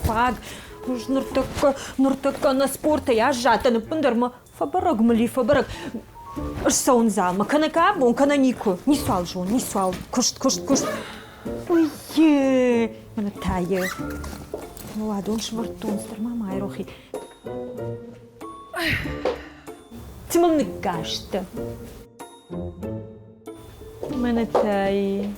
fag. Nurtăcă năsportă, ia jată, nu pândermă, făbărăg, măli, făbărăg. Să un zalmă, că năca, bun, că nănicu. Ni soal, Jun, ni soal. Cușt. Uie, mă taie. Nu adun șvărtun, stărma mai rohi. Ți-mă mnăgaște. Mă taie.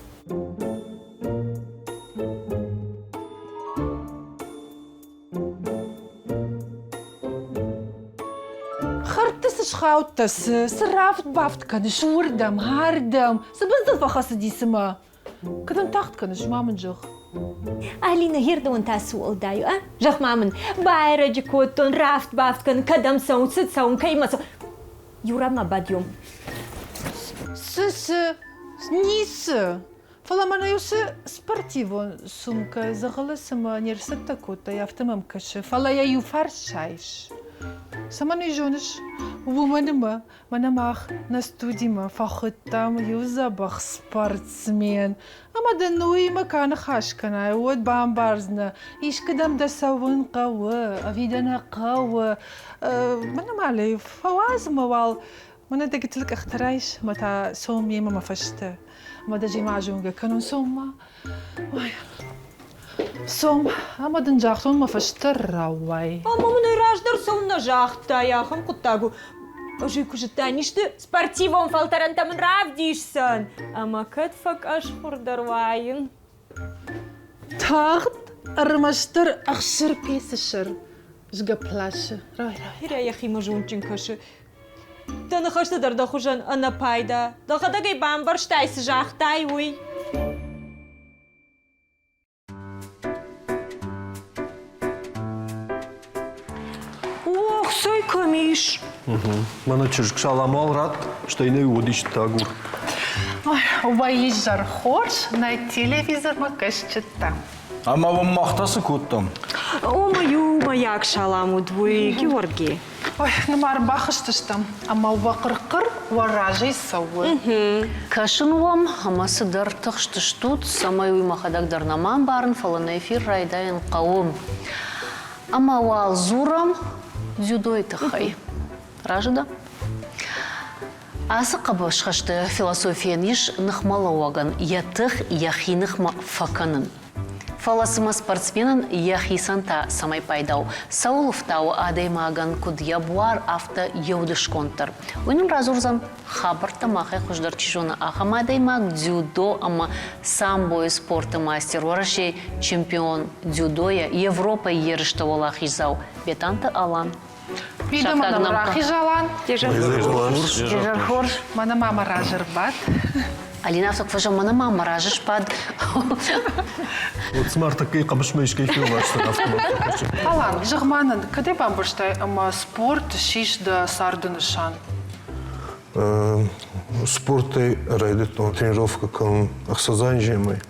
Schouwtussen, ze raaft baft kan, schwoerdam, haardam. Ze bent dat wat gasten die ze maar. Kan een tacht kan, is mamen toch? Alina hier doen tasu aldayo, ah? Jah mamen, bayra jikoton raft baft kan kadam saun sit saun kaima so. Jura ma badium. Ze, нисы. Фаламана юсы спортиво сумка, загалысыма нерсетта кота, я автомам каши. Фала я ю фаршайш. Сама не жониш, вуманима, манамах на студима, фахыттам, юзабах спортсмен. Ама да нуи макана хашкана, вот бамбарзна, ишкадам да савын қауы, авидана қауы. Манамали, фавазма вал, мана да гитилик ахтарайш, мата сом ема мафашта. Мада жима жунга канун сома. Som, ama din jachtun ma fashtar rawai. Ama mă rajdar sau na jachta ya ham kutagu. Ожи кужета ништы спортивом фалтарантам равдишсан. Ama кат фак аш хурдарвайын. Tacht armashtar akhshir pesishir. Жга плашы. Рай. Хира я хима жунчин кашы. Тана хашта дарда хужан ана пайда. Да хадагай бамбар штайс жахтай уй. Камиш. Мана чужк шаламал рад, что и не удиш тагу. Вайлизар хош на телевизор макашчета. Ама вам мақтасы көттім. О, маяк шаламу двой, Георгий. Ой, намар бахыштыштам. Ама вақырқыр варажай сауы. Кашын вам, ама сыдар тықштыштут, самай уймахадагдар наман барын фалана эфир райдайын қауым. Ама вал зурам, дзюдо итахай. Ражыда? Асы қабашқашты философиян еш нықмала уаган, ятық яхи нықма факанын. Фаласыма спортсменын яхи санта самай пайдау. Саулуфтау адаймаган кудья буар авто еудышконтар. Уйнын разурзам хабарта махай хуждар чижона ахама адаймаг дзюдо, ама самбой спорты мастер, варашей чемпион дзюдоя, Европа ерышта волахи зау. Бетанты алан. Видимо, нам рахи жалан. Тежар хорш. Мана мама ражыр бат. Алина авсак мана мама ражыш пад. Вот смарта кей қабышмайш кей фил башты автомат. Алан, жығманын, каде бамбырштай, ама спорт шиш да сарды нышан? Спорты райдет, тренировка кан ахсазанжемай.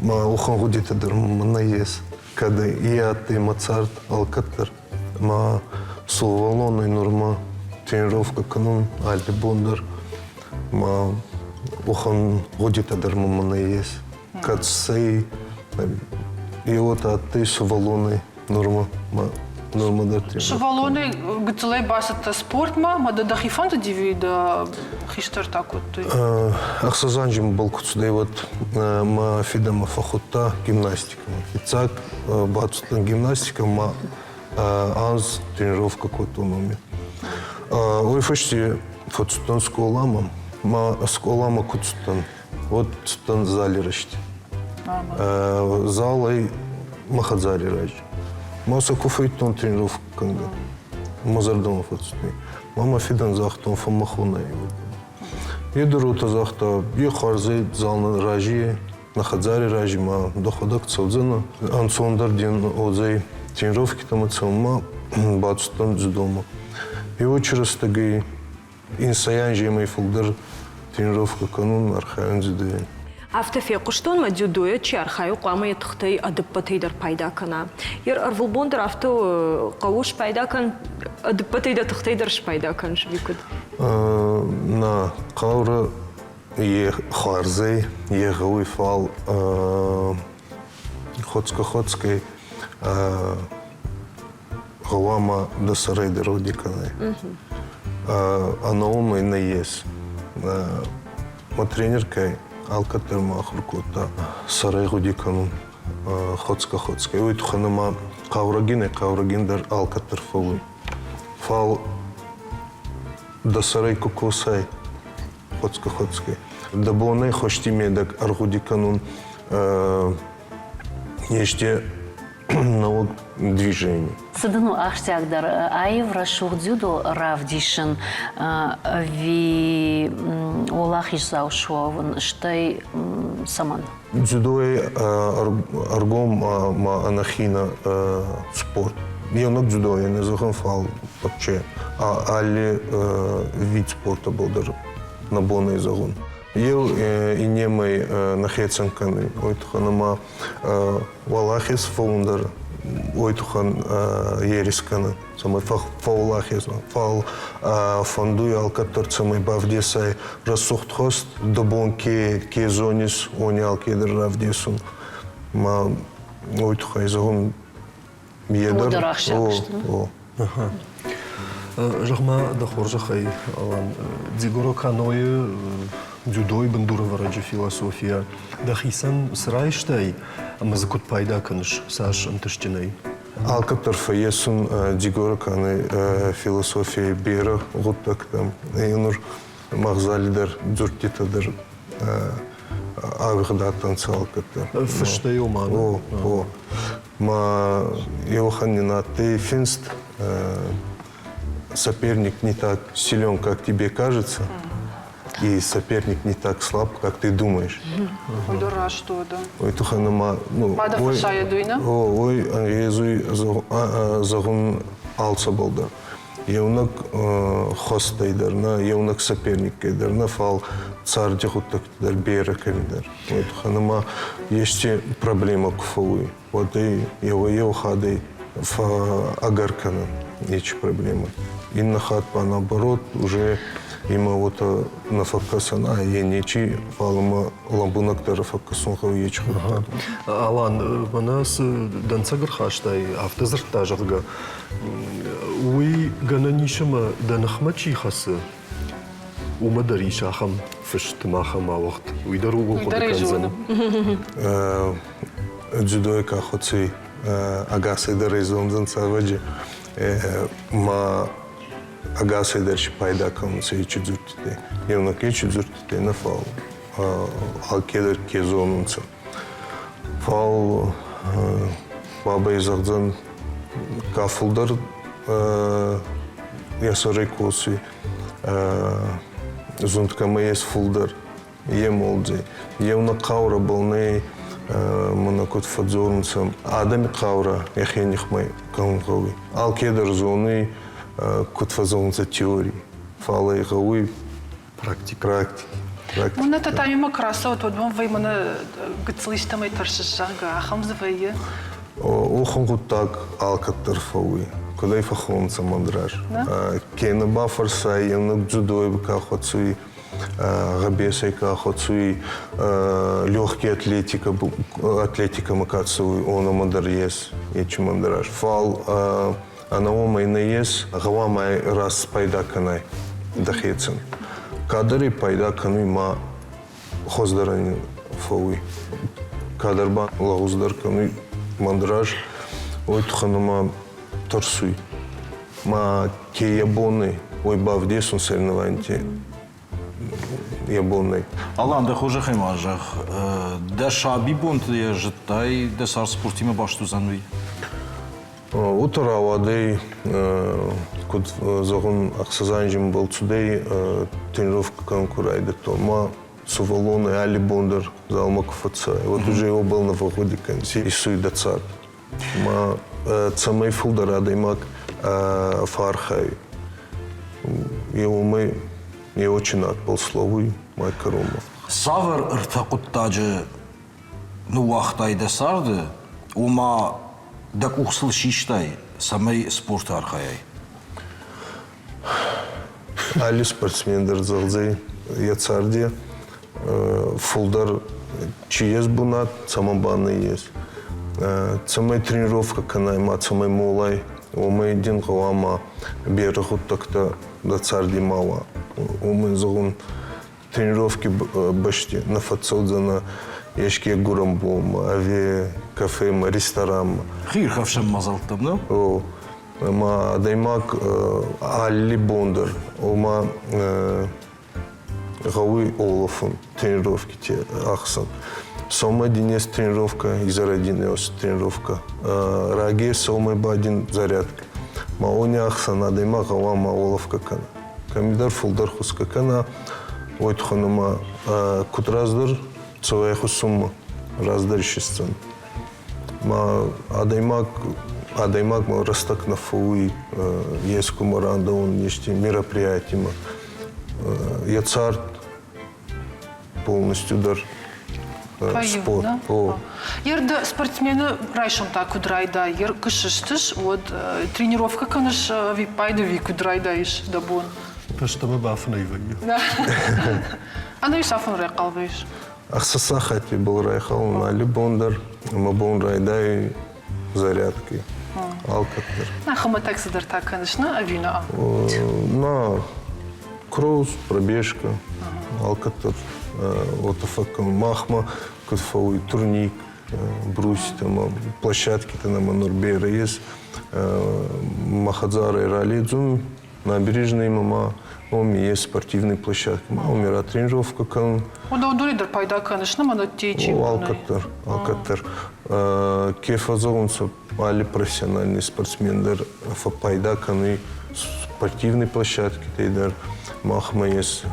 Ма ухан гудита дырмы наес. Когда иаты Мацарт алкаттар. Ма сулвалонной норма тренировка канун альби бондар. Ма ухан гудита дырмы наес. Кацей и вот аты сувалоной норма дар тренировка. Шувалоны гыцылай басыта спорт ма да дахифанты диви да хиштар так вот. Ахсазанжем балкуцудай вот ма фидама фахута гимнастика. Ицак бацутан гимнастика ма аз тренировка какой-то момент. Ой фашти фацутан сколама ма сколама куцутан. Вот тан зале рашти. Залай махадзари раш. Маса куфайтон тренировка канга. Мазардома фацутни. Мама фидан захтон фамахуна. Едурута захта ехарзай зална ражи нахадзари ражи ма доходак цалзана. Ансондар ден озай тренировки там отцелма бацутан дзюдома. И вот через таги инсаянжи май фулдар тренировка канун архаан дзюдоя. Автофе куштон ма дзюдоя чи архаю қама етіқтай адыппатайдар пайда кана. Ер арвылбондар авто қауыш пайда кан адыппатайда тықтайдарш пайда кан швикуд. На қаура е харзай, е гауи фал хоцкой Гавама до сарайда родиканы. Анаома и наес. Ма тренеркой алкатер махуркота сарай родикану хоцка. Ой туханама каврагин дар алкатер фолу. Фал до сарай кокосай хоцка. Да бонай хоштиме дак аргудиканун еште навод движение. Сыдыну ахтягдар айвра шухдюду равдишин ви олахиш заушуавын штай саман. Дзюдой аргом ма анахина спорт. Йонок дзюдо, я не заханфал вообще. Али вид спорта был даже на бонный загон. Ел и немой нахецанканы. Ойтуханама валахис фаундер. Ойтухан ерисканы. Самый фаулахис. Фал фандуй алкатор самый бавдесай рассухтхост добон ке зонис они алкедер равдесун. Ма ойтухай загон едер. О. Жахма дахоржахай алан дзигоро каное дзюдой бандура вараджи философия. Дахисан срайштай мазакут пайда каныш саш антыштинай. Алкатор фаесун дзигоро каны философия бера гуттак там. Юнур махзалидер дзуртитадер авихдатан салкатор. Фаштай оман. О. Ма Йоханнина ты финст. Соперник не так силен, как тебе кажется, и соперник не так слаб, как ты думаешь. Ой, дура, что да. Ой, туханама, ну, Мада фашая дуйна? ой, езуй загун алса болдар. Евнак хостайдар, на евнак соперникайдар, на фал цар дехуттактар бера калидар. Ой, туханама, есть проблема куфовой. Вот и его хадой в агаркана. Эти проблемы. И на хатпа наоборот уже има вот на фокусана я нечи фалма ламбунактар фокусон хавьеч. Алан манас данцагар хаштай автозарта жарга. Уи гананишама данахмачи хасы. Умадари шахам фиштмахам авахт. Уидару гукодаканзан. Дзюдойка хоци агасы даризондан саваджи. Ма агасы дальше пайда камусы и чудзуртите. Евнак и чудзуртите на фал. Алкедер кезонунца. Фал баба изахдан кафулдар ясарай коси. Зунткама есть фулдар. Емолдзи. Евнак каура болней монакот фадзорнцам адами каура яхенихмай каунгауи алкедер зоны кот фазонца теории фалай гауи практика. Мына татами макраса вот он ваймана гцлистамай таршжага хамзвае. Охонгут так алкатер фауи кудай фахонца мандраж. Кена бафарса енок дзюдой бкахоцуи Габесайка, Хоцуи, легкий атлетика Макацуи, он амадарьес, ечи мандараш. Фал, анаома и наес, гавамай раз пайда канай, дахецен. Кадари пайда кануи ма хоздарани фауи. Кадарба лагуздар кануи мандараш, ой туханама торсуи. Ма ке ябоны, ой бавдесун соревнованте. Ябонный. Алан да хожа хаймажах. Да шаби бунт я житай, да сар спортиме башту зануи. Утро авадей, код загон аксазанжим был цудей тренировка конкурайда тома сувалоны али бондар за алмакуфаца. Вот уже его был на выходе конси и суида цар. Ма цамей фулдара даймак фархай. Его мы не очень отбыл слову мой коромов. Савер ртакуттаджи ну вахтай да сарды, ума дак ухсыл шиштай самый спорт архаяй. Али спортсмендер залзей я царде фулдар чиез бунат самобанный есть. цамай тренировка канайма, цамай молай, омай дин гавама берегут так-то да царди мала. Омай загун тренировки башти на фацодзана ешке гурамбом, аве кафе, ресторан. Хир хавшем мазалтам, да? О, ма адаймак Алли Бондар, ома гауи Олафун тренировки те ахсан. Сома Денис тренировка, Изарадинеос тренировка. Раге Сома Бадин зарядка. Маони ахсан адайма гавама Олаф какана. Камидар фулдар хус какана. Ойтханума кутраздыр цояху сумма раздар шестен. Ма адаймак ма растак на фуи еску маранда он нечти мероприятима. Яцарт полностью дар спорт. да? О. Ерді спортсмені райшымта кудрайда, ер кышыштыш, вот тренировка каныш випайды ви кудрайдайш да бон. Пештаме бафна иваю. Ана юсафын рай қалбайш. Ахсаса хати был райхал на Любондар, мабон райдай зарядки. Алкатер. На хама так задарта канышна, а вина. На кроус, пробежка, алкатер, вот факом махма, катфауи турник, брусь, там площадки-то на Манурбера есть, Махадзара и Ралидзум, набережные мама, есть спортивные площадки, умира тренировка, кан. Ода удуридар пайда канышна, мана течи. Алкатер. Кефазовунца, али профессиональный спортсмен, пайда каны спортивные площадки, тейдар. Махма есть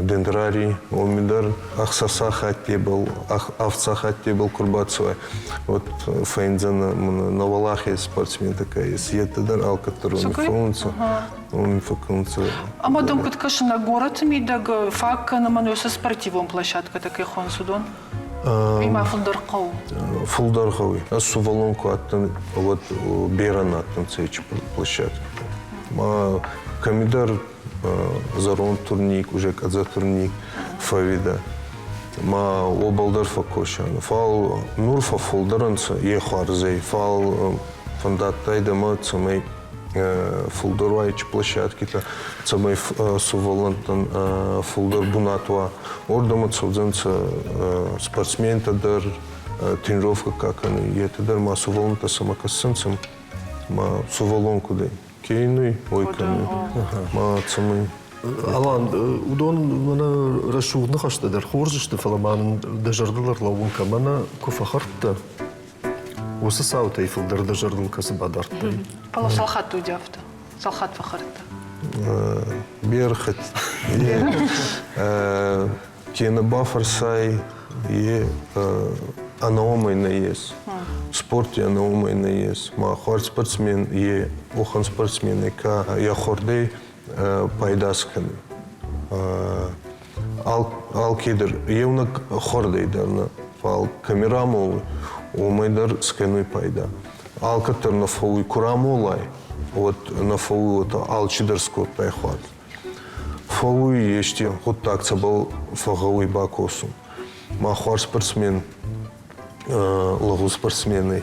дендрарий, омидар, ахсаса хаттебл, овца хаттебл курбацевая. Вот фейнзана на Валахе спортсмен такая есть. Етедар алкатер, он факунца. А мадам каткаша на город мидаг факка на мануса спортивом площадка такая хон судон. Има фулдарқау. Фулдарқауи. А сувалонку аттан вот беран аттан цейчи площадка. Ма камидар зарон турник, уже каза турник, фавида. Ма обалдар факошан. Фал нурфа фулдаранца ехарзей. Фал фандаттайда ма цамай фулдарвайчи площадки-то. Цамай сувалантан фулдар бунатва. Орда ма цавдзанца спортсмен-то дар тренировка как они. Етедар ма суваланта самакасанцам. Ма сувалонку дай. Кейный, ойканы. Мацамы. Алан, удон мана расшувны хаштадар хоржышты фаламан дажардылар лауынка мана кофахартта. Осы саута ифылдар дажардыл касыбадарты. Пала салхат удявта. Салхат фахарта. Берхат. Кена бафарсай е анаомайна ес. Спорте анаомайна ес. Ма хвар спортсмен е охан спортсмен ека я хордей пайдасканы. Алкидер евнак хордейдарна. Фал камерамолы омайдар скануй пайда. Алкатер на фауи курамолай. Вот на фауи вот алчидар скот пайхват. Фауи ешти вот так цабал фагауи бакосу. Ма хвар спортсмен лагу спортсмены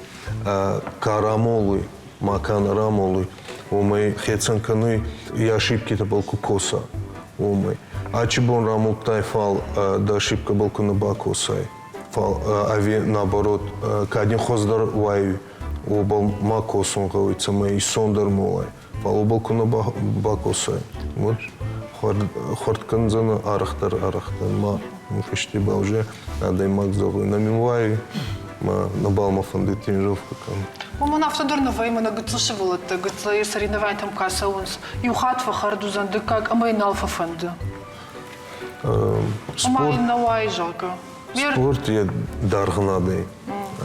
карамолы, маканарамолы, омай хецанканы и ошибки-то был кукоса, омай. Ачибон рамуктай фал да ошибка был на бакосай, фал ави наоборот кадин хоздар ваю, обал макосун гавица май сондар молай, фал обал на бакосай. Вот хортканзана арахтар ма. Почти был уже, надо и маг зовут. На мемуаре, на балма фонды тренировка. Мама на автодорного именно гуцлышивала, это гуцлые соревнования там касса унс. И ухат фахарду занды как, а мы на алфа фонды. Мама и на вай жалко. Спорт я даргнадый.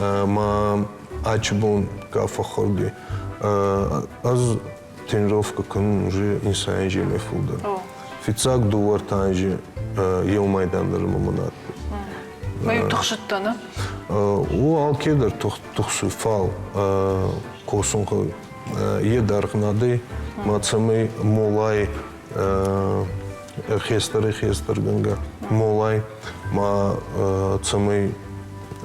Ма ачбун кафахарди. Аз тренировка кан уже инсан жеме фулда. Фицак дуар танжи ел майдандар маманат. Маю тухшыттаны? О алкедер тухсу фал косунга едаргнады мацамы молай хестер ганга молай ма цамы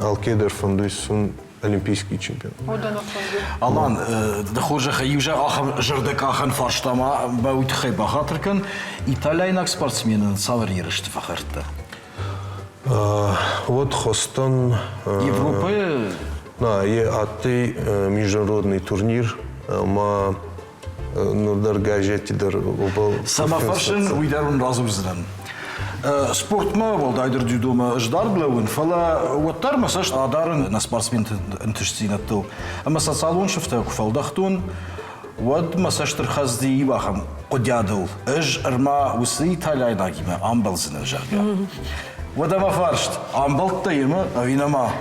алкедер фандуйсун олимпийский чемпион. Одан фонду. Алан, дохожих южа ахам жирдек ахан фарштама баут хеба хатркан Италийнак спортсменен саварирышт фахарта. Вот Хостон. Европы Атый международный турнир. Ма нурдар газетидер обал. Сама фаршин уйдарун разумздан. Спортма болды айдыр дюдома ждар блауын. Фала уаттар масаш адарын на спортсмен интешсинатту. Ама салон шифта куфалдахтун. Вад масаш терхазди ибахам قديادل أرما وسي تالاي ناقيمة أمبل زين الجاقة وده ما فارشت أمبل طيمة أوينما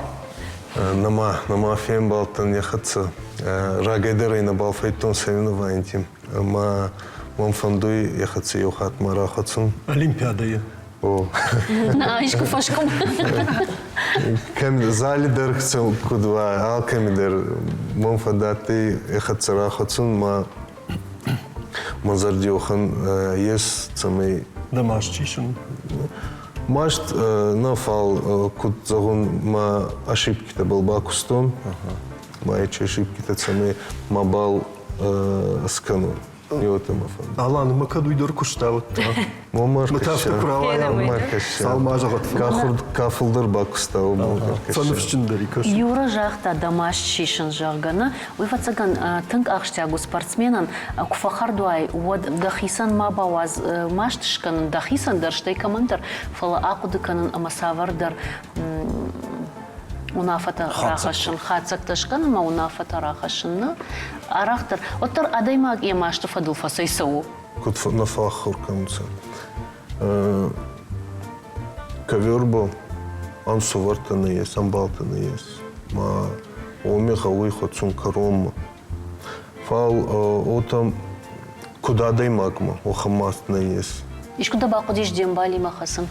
نما فين بالتن يختص راجدر إن بالفيتون سينو وانتيم ما فندوي يختص يوخات مرا ختصن Олимпиадая. О Аишку фашком. كم زالي درخت كدوا كم در منفداتي يختص راختصن ما منظر ديوخن يس سمي Домашчишин. Машт нафал куд загон ма ошибки-то был бакустон. Ма эти ошибки-то сами ма бал скану. Не вот им афан. Алан, мы каду идор куштават. Ма Мытавты правая. маркаша. Салмажа Кафылдыр бакустау. Саныфчиндари каш. Юра жахта дамаш шишин жагана. Уйфацаган тынк ахштягу спортсменан куфахардуай вот дахисан мабаваз маштышкан дахисан дарштай командир фала акудыканын амасавардар унафата рахашын хацакташкан ма унафата рахашынны арахтар оттар адаймаг емашты фадыл фасайсау. Куд нафахур камца. Ковер был, он сувартаны есть, он балтаны есть. Ма омеха выход сункаром. Фал отам куда дай магма, охамастна есть. Ишкуда бакудиш дембали махасан.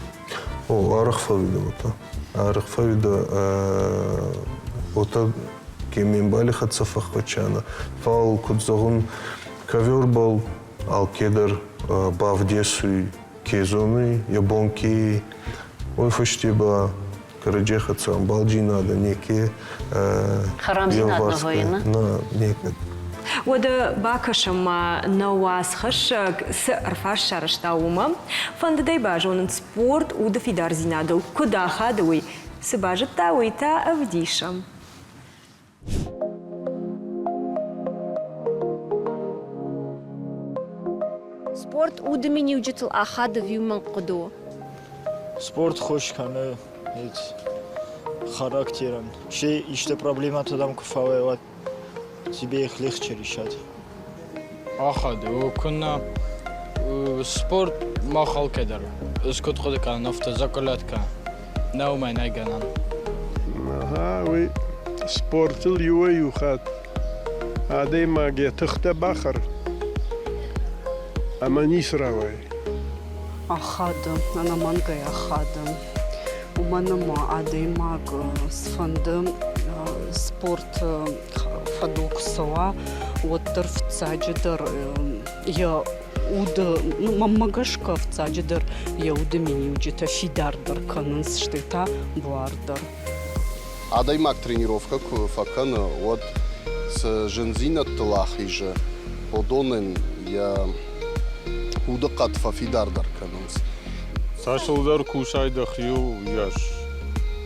О, арахфавида ота. Арахфавида ота кемимбали хатсафах вачана. Фал кудзагун ковер был, алкедер бавдесуй кезоны, ябонки. Ой, фаштиба караджехатса амбалджи надо некие. Харамзинат на война. На некие. وده باكشم نواس خشك سرفاش شارشتاوما فند داي باجون سبورت وده في دار زينادو كدا خادوي سباجت تاوي تا أفديشم سبورت ودميني وجت الأخاد فيو من قدو سبورت خوش کنه هیچ характером. Şey işte problemat adam kufave var. Тебе их легче решать. Ахады, كنا спорт махал кедер. Скот ходы кан нафта заколятка. Наумай найганан. Ага, вы спорт اليوم يخات. هذا ما جت تختبخر. أما نيسراوي. أخذ أنا مانجا أخذ. ومن ما عادي ماك سفندم سبورت فدوك سوا وترف تساجدر يا ود مامагашка в цаджидер я удемини уджита фидардер канынс штета буардер. Адай мак тренировка факан вот с жензина тлахиже подонен я удакат фидардер канынс. Сашылдар кушайда хью яш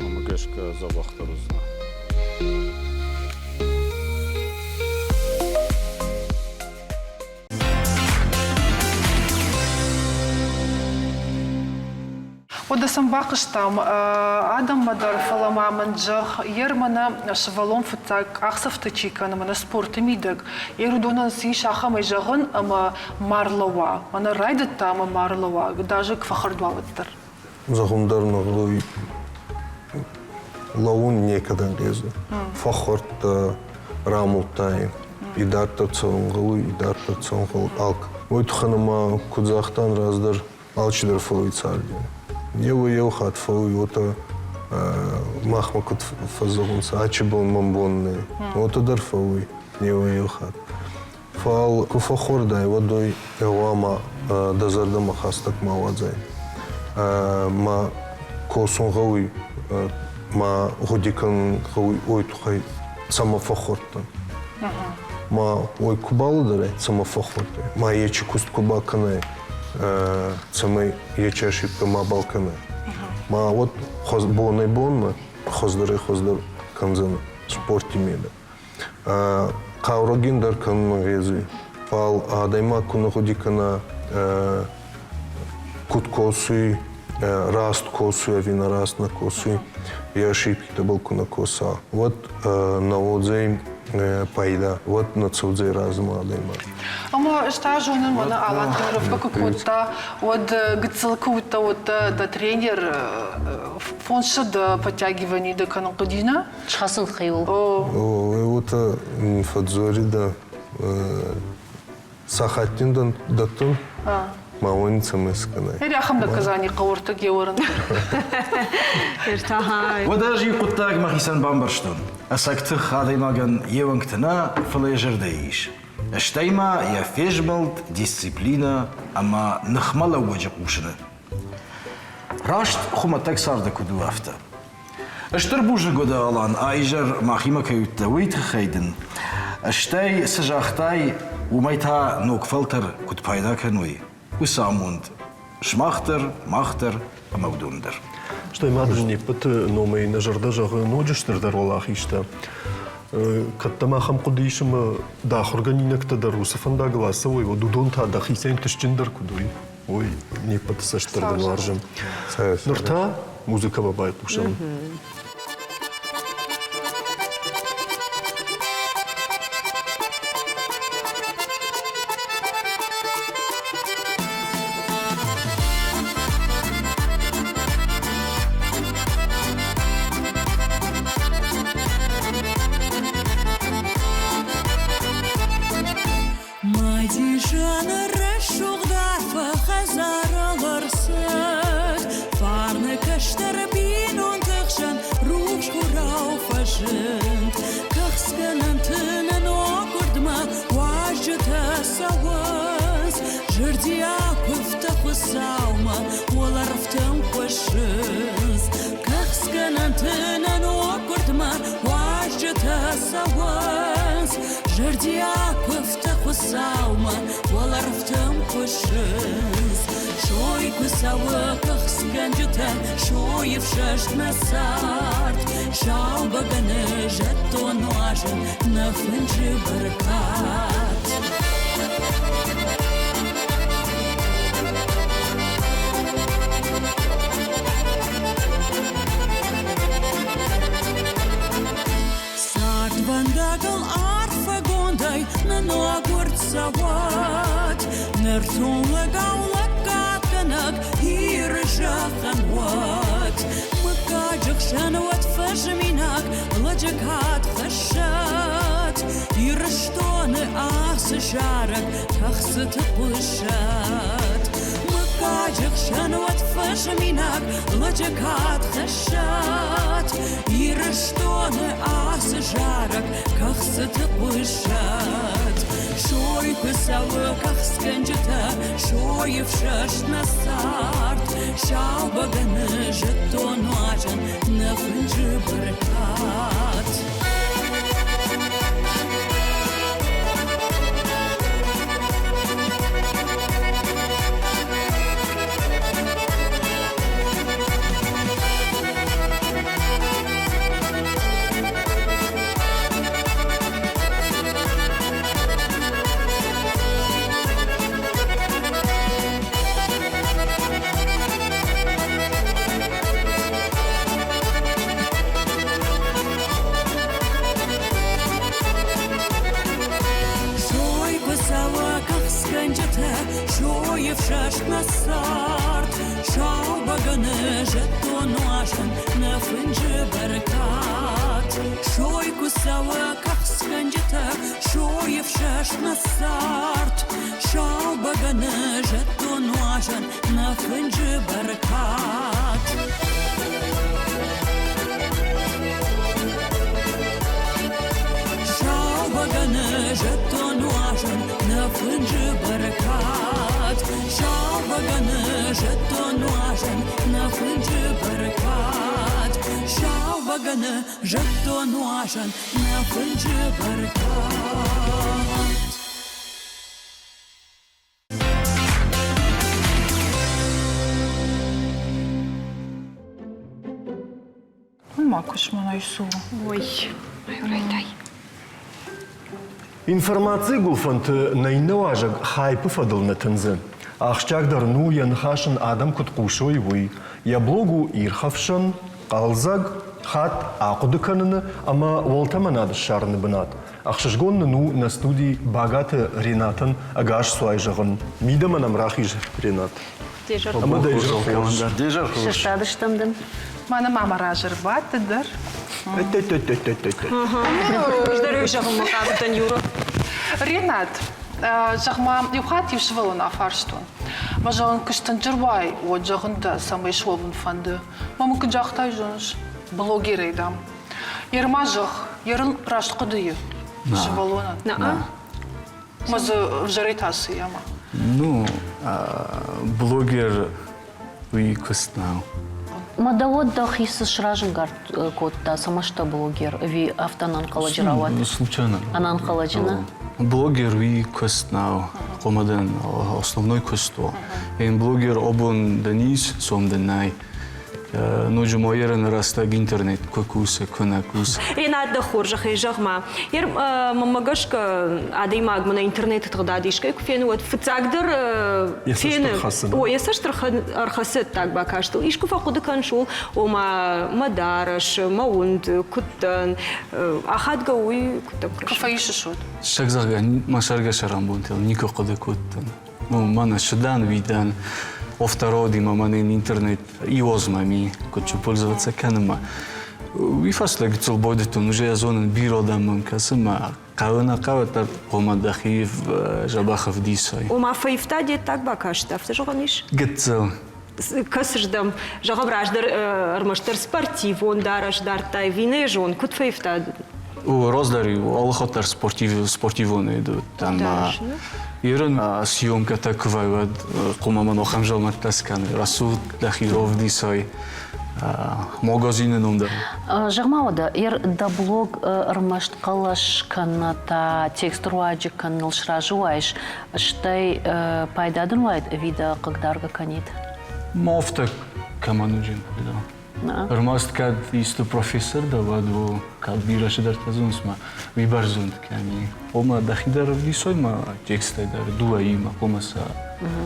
мамагашка забахтарузна. Ода самбакыштам адам мадар фалама манджах ермана швалом футак ахсафтачика на спорт мидак ерудонан си шахама жагын ама марлова мана райдат тама марлова даже кфахардвалаттар Загундар наглой лаун некадан резу фахорт рамултай идарта цонгалы идарта цонгал алк ойт ханама кудзахтан раздар алчидер фойцарди Его хат фауи ота махма кут фазогунса ачибон мамбонный ота дар фауи его хат фал куфахордай водой евама дазардама хастак мавадзай ма косун гауи ма годикан гауи ой тухай самофахортан. Ма ой кубалы дарай самофахорты. Ма ечи куст кубаканы, самый ечаши пема балканы. Ма вот бонай бонма, хоздар канзан спорти меда. Каурогин дар канна гези. Фал адайма кунахудикана кут косуй, раст косуй, авина раст на косуй. Я ошибки то был куна коса. Вот наводзей пайда, вот на цудзей разума адайма. Ама что же он мана алан тренировка какой-то, вот гцелкута вот да тренер фонша да подтягивание да каналдина. Шасын хиул. Вот фадзори да сахатин датун. Мауин самыскана. Или ахам наказание каурта георан. وداج يقطاق مخيسان بامبرشتون أساكتخ هذا ماغن يوانكتنا فليجر دايش اشتايما يا فيجملت ديسциплина أما نخملا وجه قوشنا راشت خما تكسار دا كدو أفتا اشتر بوجه قدا ألان آيجر ماخيما كيوتاويت خيدن اشتاي سجاختاي وميتها نوك فلتر كد بايدا كنوي وساموند شماختر ماختر أمودوندر Что и мадрни път номей на жарда жага ножиштер дарвалах ишта. Каттама хам кудишим да органинакта даруса фанда гласа ой вот дудонта да хисен тишчиндер кудуй. Ой не път саштер дарваржам. Нурта музыка бабай тушам. وقنا جبتون وعشان نفنج بركات Макуш манайсу. Ой, райтай. Информация гулфант найнаважак хайпы фадылны тынзы. Ахчагдар ну янхашын адам куткушой вы. Я блогу ирхавшын, қалзаг, хат ақуды каныны, ама волтаманады шарны бынат. Ахшышгонны ну на студии богаты Ренатын агаш суайжығын. Мидаманам рахиж Ренат. Дежар. Ама дежар. Шыштадыштымдым. Мана мама ражыр батыдыр. Ждарю жағым мақабытын юры. Ренат, жағма юхат евшывылын афарштун. Мажағын күштін жырбай, о жағында самай шолын фанды. Мамы күджақтай жоныш, блогер едам. Ерма жық, ерін рашт қыдыйы. Шывылынын. Мазы жарайтасы яма. Ну, блогер уи кыстнау. Мадавод да хисс шражынгар котта самашта блогер ви автонан калажирават. Случайно. Анан калажина. Блогер уи кыстнау. Комаден основной кысто. Ен блогер обон Денис сом денай. Ножу моерен растаг интернет кукуса кунакус. Ренат да хоржах жағма. Ер мамагашка адей магмана интернет тғдадишка фен вот фцагдыр фен. Ой, ясаштыр архасы так бакаштыл. Ишку фақуды каншул ома мадараш, маунд, куттан, ахадга уй куттам краш. Кафаиши шот. Шагзага машарга шарамбунтел нико коды куттан. Ну мана шадан видан. Овтороди маманин интернет и озмами, хочу пользоваться канама. И фаслег цулбодитун уже я зонен биродамын касыма. Кавына каватар комадахив жабахов дисай. Ома фаифта де так бакашта, ты жоғаниш? Гетцел. Касыждам, жағабраждар армаштар спортив, он дарашдар тай вине жон, кут фаифта? У роздари, алхотар спортивон идут. Там Ерен съемка такова, комаман охамжал таскан, расуд дахиров дисай, магазинен онда. Жағмауда, ер да блог армашт калаш каната текст руаджи канал шражуайш, штай пайдадын вайд вида кагдарга канит? Мофта камануджин, да. Армаст кад исто профессор да ваду кад бираши дар тазунсма вибарзунд ками. Ома дахидар дисой ма текстай дар дуа има комаса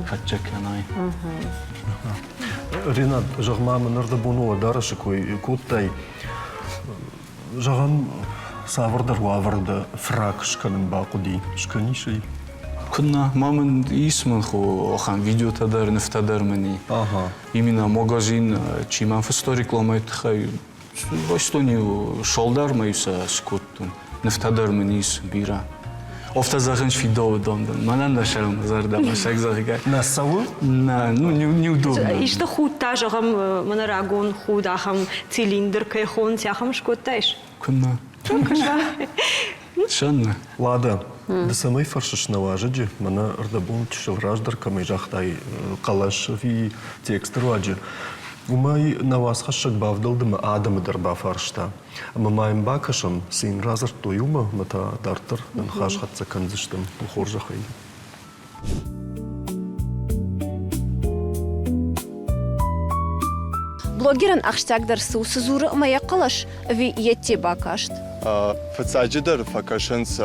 хатча канай. Ренат, жағма манарда бонуа дарашы кой куттай. Жаған савырдар вавырда фрак шканын бақуди. Шканишай. Кунна мамын исман хо хан видео тадар нефтадар мани. Именно магазин чиман фасто рекламайт хай. Востони шолдар маюса скоттун. Нефтадар мани ис бира. Офтазаханч видео дондан. Манан да шарам зарда машак захига. Насаву? На, ну неудобно. Ишта худ та жағам манарагон худ ахам цилиндр кайхон тяхам шкоттайш. Кунна. Шанна. Лада. Да самый фаршиш наважаджи, мана ардабун чишел раждар камай жахтай калаш ви текст руаджи. Умай на вас хашак бавдалдым адамы дарба фаршта. Ама майм бакашам син разар тоюма мата дартар дан хаш хатса канзыштым ухор жахай. Блогерын ақштагдар сусы зуры мая қалаш, ви етте бакашт. Фацаджидар факашанс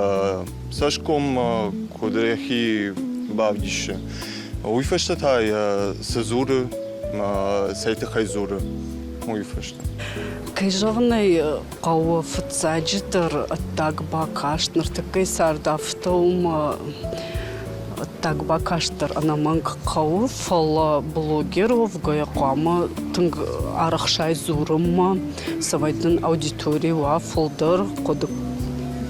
сашком кудрехи бавдиши. Уйфашта тай сазуры сайты хайзуры. Уйфашта. Кайжавнай қауы фацаджидар так бакашт, нартакай сардафтаума так бакаштар анаманг қауы фала блогеров гаяқамы тынг арақшай зурыма савайдын аудитория ва фолдыр қодық.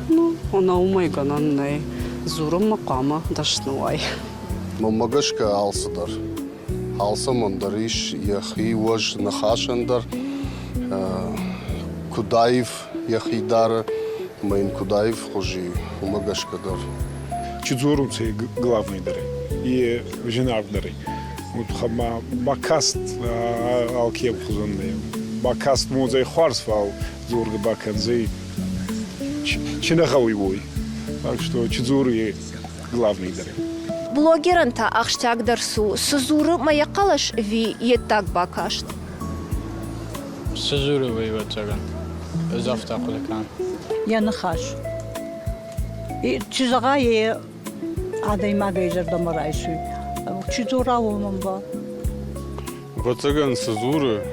Ну, она умайгананнай зурыма қамы дашнуай. Мамагашка алсыдар. Алсамандар иш яхи уаж нахашандар. Кудаев яхидар. Майн Кудаев хожи умагашкадар. Чудзорунцы главные дары и жена дары. Вот хама макаст алкем хузонные. бакаст музей Хварсфал, Зурга Баканзей, Чинахауивой. Так что Чизури главный даре. Блогерын та ақштагдыр су, сызуры мая қалаш ви еттак бакашт. Сызуры воеватаган. Завтра кулакан. Я нахаш. И чизага е адайма гейзер домарайсу. Чизура умамба. Ватаган Сазуры,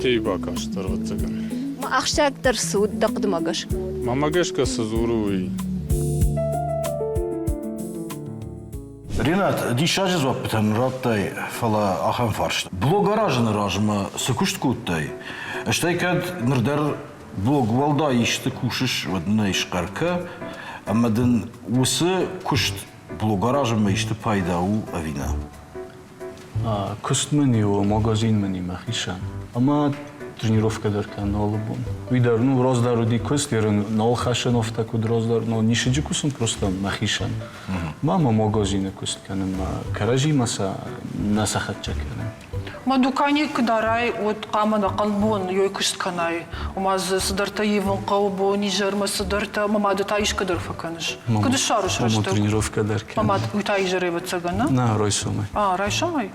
Тейба Каштар Ватаган. Ақштагдыр су дақдымагаш. Мамагашка Сазуры. Ренат, дишажыз ваппетен раттай фала ахан фаршт. Блогаражын ражма сыкушт куттай. Эштайкад нырдар блог валда ишты кушыш вадна ишкарка, аммадын усы кушт блогаражма ишты пайдау авина. Кустмени у магазин мени махишан. Ама тренировка дарка налбун. Видар, ну раздару ди кустлерен налхашанов так уд раздар, но нишиджи кусун просто махишан. Мама магазин кустканем каражи маса насахатчаканем. Ма дукани кдарай от камана қалбон йой кыштканай. Умаз сыдарта евон қаубо нижерма сыдарта мамады таиш кадар факаныш. Кады шарыш Мама раштык. тренировка дарка. Мамад уйтай жырыва цагана? На ройсумай. Райшамай.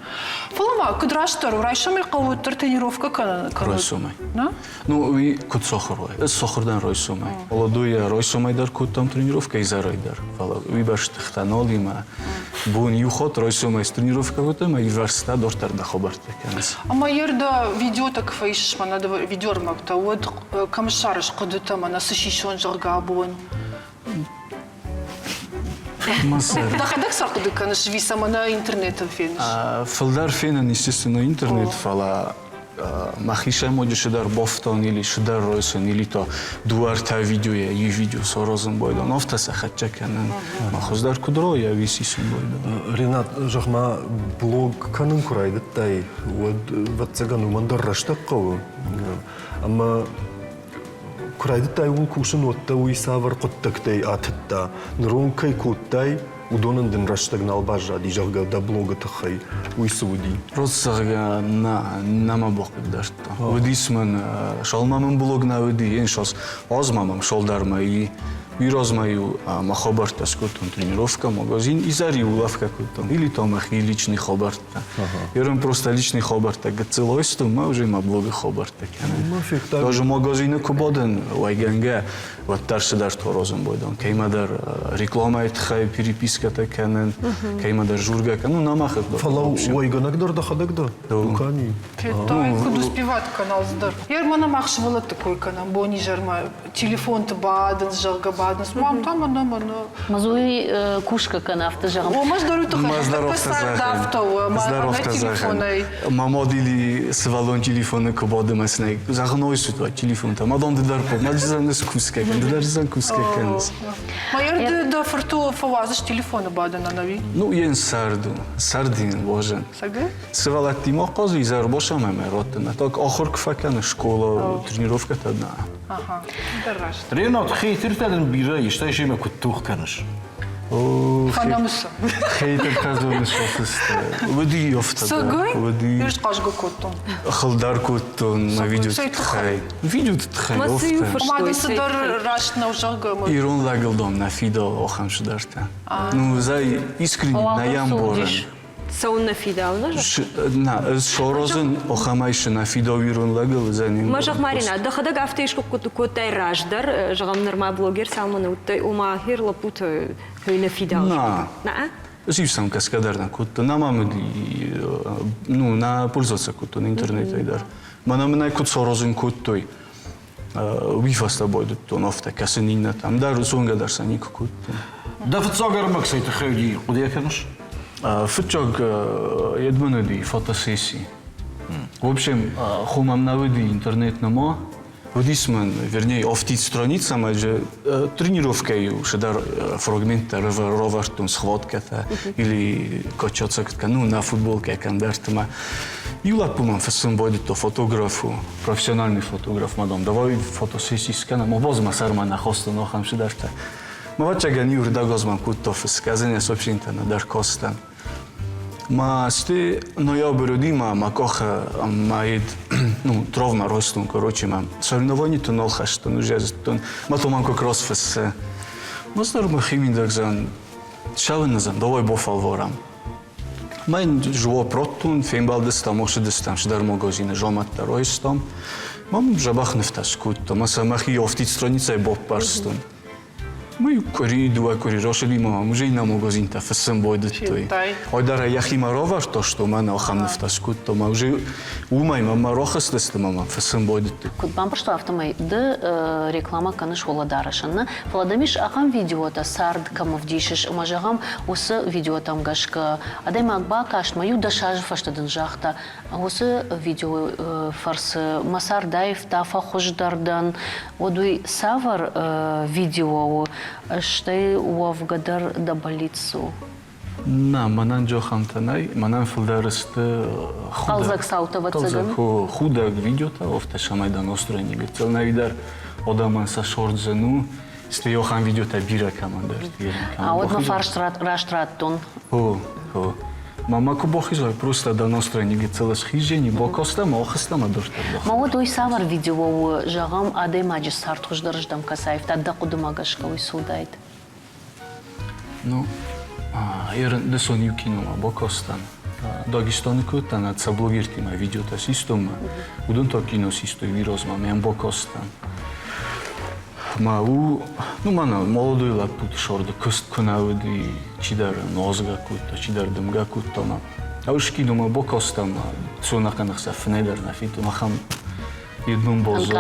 Фалама кыдраштару райшамай қауыттыр тренировка канан. Ройсумай. На? Ну ви кут сохрой. Эс сохрдан ройсумай. Молодуя ройсумай дар кут там тренировка изарой дар. Фала ви баш тхтанолима. Бун юхот ройсумай с тренировка гутама и варста дортар да хобарта. Ама ерда видео так фейшиш манада видеормакта от камшарыш кыдыта мана сышишон жырга буын. Да хадак саркыды каныш виса мана интернетом фениш. Фалдар фенен естественно интернет фала махиша моди шидар бофтон или шидар ройсон или то дуарта видео я и видео сорозен бойдан офтаса хатчаканен махуздар кудро я висисен бойдан. Ренат, жахма блог канын курайды тай, ватсаган умандар раштак кау. Ама курайды тай ул кушын отта уйсавар коттактай атытта, нырон кай коттай, удонандын раштагнал бажа, дижага да блога тахай уйсуди. Россага нама бокып дарта. Удисмен шалмамын блог на уди, ен шос азмамам шолдарма и вирозмаю махабарта скотон тренировка, магазин и зари улавка котон. Или то махи личный хабарта. Ерем просто личный хабарта. Гацелойсту, ма уже има блога хабарта. Даже магазины кубоден вайганга вот тарсы дар торозен бойдан. Кеймадар реклама этхай переписка таканен, кеймадар журга, ну намахат. Фалау вайганак дар да хадак да. Дукани. Тай куду спеват канал здар. Ермана махшвала такой канал, бони жарма телефон-то баден жырга мам там она. Мазуи кушка канавта жагам. О, маз дару то Здоровка захай. Мамодили свалон телефоны кубоды масней. Захной сюда телефон там. Мадон дар по. Маджизан с куска. Дар куска канс. Майер да форту фавазаш телефона бадена нави. Ну ен сардин божен. Сага? Свалат тимо qozi izar bosham rotna. Так охор кфакана школа тренировка-то одна. Ага. Дараш. Ренат, хейтертаден бира иштайши ма куттух каныш. Фанамыса. Хейтер казон шофист. Води офта. Сагай? Води. Юрш кашга коттон. Хылдар коттон на видео тхай. Видео тхай офта. Мага садар рашна ужага. Ирон лагалдом на фидо охам шдарта. Ну зай искренне наям борен. Саун на фидал, На, шорозен охамайши на фидо ирон лагал заним. Мажах Марина, да хадак афтешко котай раждар, жагам норма блогер салмана уттай ума хирла пута на фидал. На. Живсам каскадарна кутто, на мамыди, ну, на пользоваться кутто на интернете айдар. Мана менай кут сорозен куттой. Вифаста бойдут то нафта касенина там, дар сонга дарсаник кутто. Да фцагар максайта хавди, куда каныш? Футчог едмануди фотосессии. В общем, хумам навыди интернет нама. Вдисман, вернее, офтит страница, майже тренировкой шедар фрагмента ровартун схватката или качацакта, ну на футболке кандартма. И лапуман фасун будет то фотографу, профессиональный фотограф, мадам. Давай фотосессии скана, мобозма сармана хоста нохам шедарта. Мавачаган юр дагозман кутов сказания сообщения на дар костан. Ма сте ноябрь дима, ма коха, ма ед, ну, травма ростун, короче, ма. Соревнованието нол хаштан, ужазтун. Ма то манко кросфес. Ма старма химидагзан, шавеназан, давай бофал ворам. Мен жуа протун, фембалдестам, мошедестам, шдар магазин, жоматта ройстам. Мам жабах нефтаскут, ма самахи офтит страница боб парстун. Мы кори два кори рошили мама уже и на магазин та фэсэн бойдет той. Ойдара яхима ровар то что мана охам нефтаскут то ма уже умай мама рохас десте мама фэсэн бойдет. Кутбан пошто автомай д реклама каныш холадарашанна. Владимиш ахам видеота сард камов дишиш мажагам осы видеотам гашка. Адай магба каш маю дашаж фаштадын жахта. Осы видео фарс масар дайв тафа хождардан. Одуй савар видео Штай уавгадар да балицу. На, манан джохантанай, манан филдарысты худа. Алзак саутава цыган. Худа видеота, офта шамайда настроение. Гцел навидар одаман са шордзену, сте йохан видеота бира командар. А вот на фарш раштраттон. О. Мама кубохизой просто да настроение гцел схижени, бокостама, охастама дорта. Ма вот ой савар видео жагам адай маджи сарт хождарждам касаев, тадда кудумагашка ой судайт. Ну, ерен десон юкинума бокостан. Дагестанику тана цаблогиртима видеота система. Удун то кино систой вирозма мен бокостан. Ма у, ну мана молодой лапут шорда куст кунауди чидар нозга кута чидар дымга кута ма. А уж кинума бокостан цунаканах са фнедер на фиту махам еднум бозо.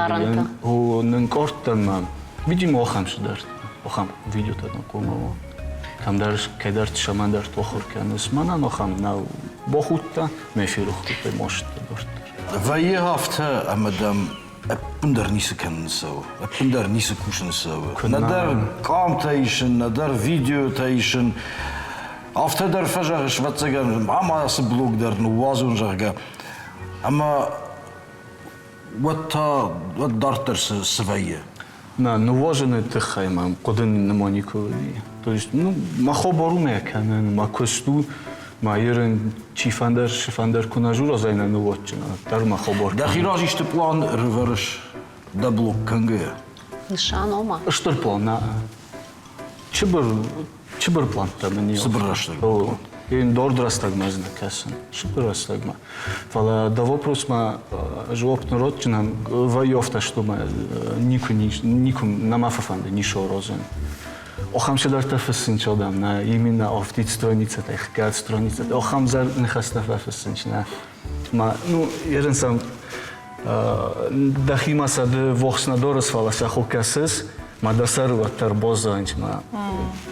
У ненкортан ма. Видимо охам шидар. Охам видеота на кумаво. Камдар кедар шамандар тохор канес мана нохам на бохутта мефирухте мошта дорт. Вае хафта амадам Punder niet kennen zo, punder niet kussen zo. Nader comtation, nader videotation. After der verjaardag wat zeggen, mama als blog der nu was ons zeggen. Maar wat darters свое. На, ну важно это хайма, куда не маникови. То есть, ну, махобаруме канен, макосту. Майерен шифандер кунажура зайна ну watchна тар махобор. Да хиражиш те план реверш да блок канге. Нишан ома. Штор план на чибер план там не. Собраш. Ин дордрастагма знакасан. Шиперастагма. Фала да вопрос ма живот народчина вайофта что ма никум намафафанде нишо розен. Охам шедарта фэсэнчодам на именно офтит страница тех гад страница. Охам зар нехаста фэсэнчна. Ма ну ерен сам дахимаса де вохснадорас фаласа хокасес ма дасарва тарбозанч ма.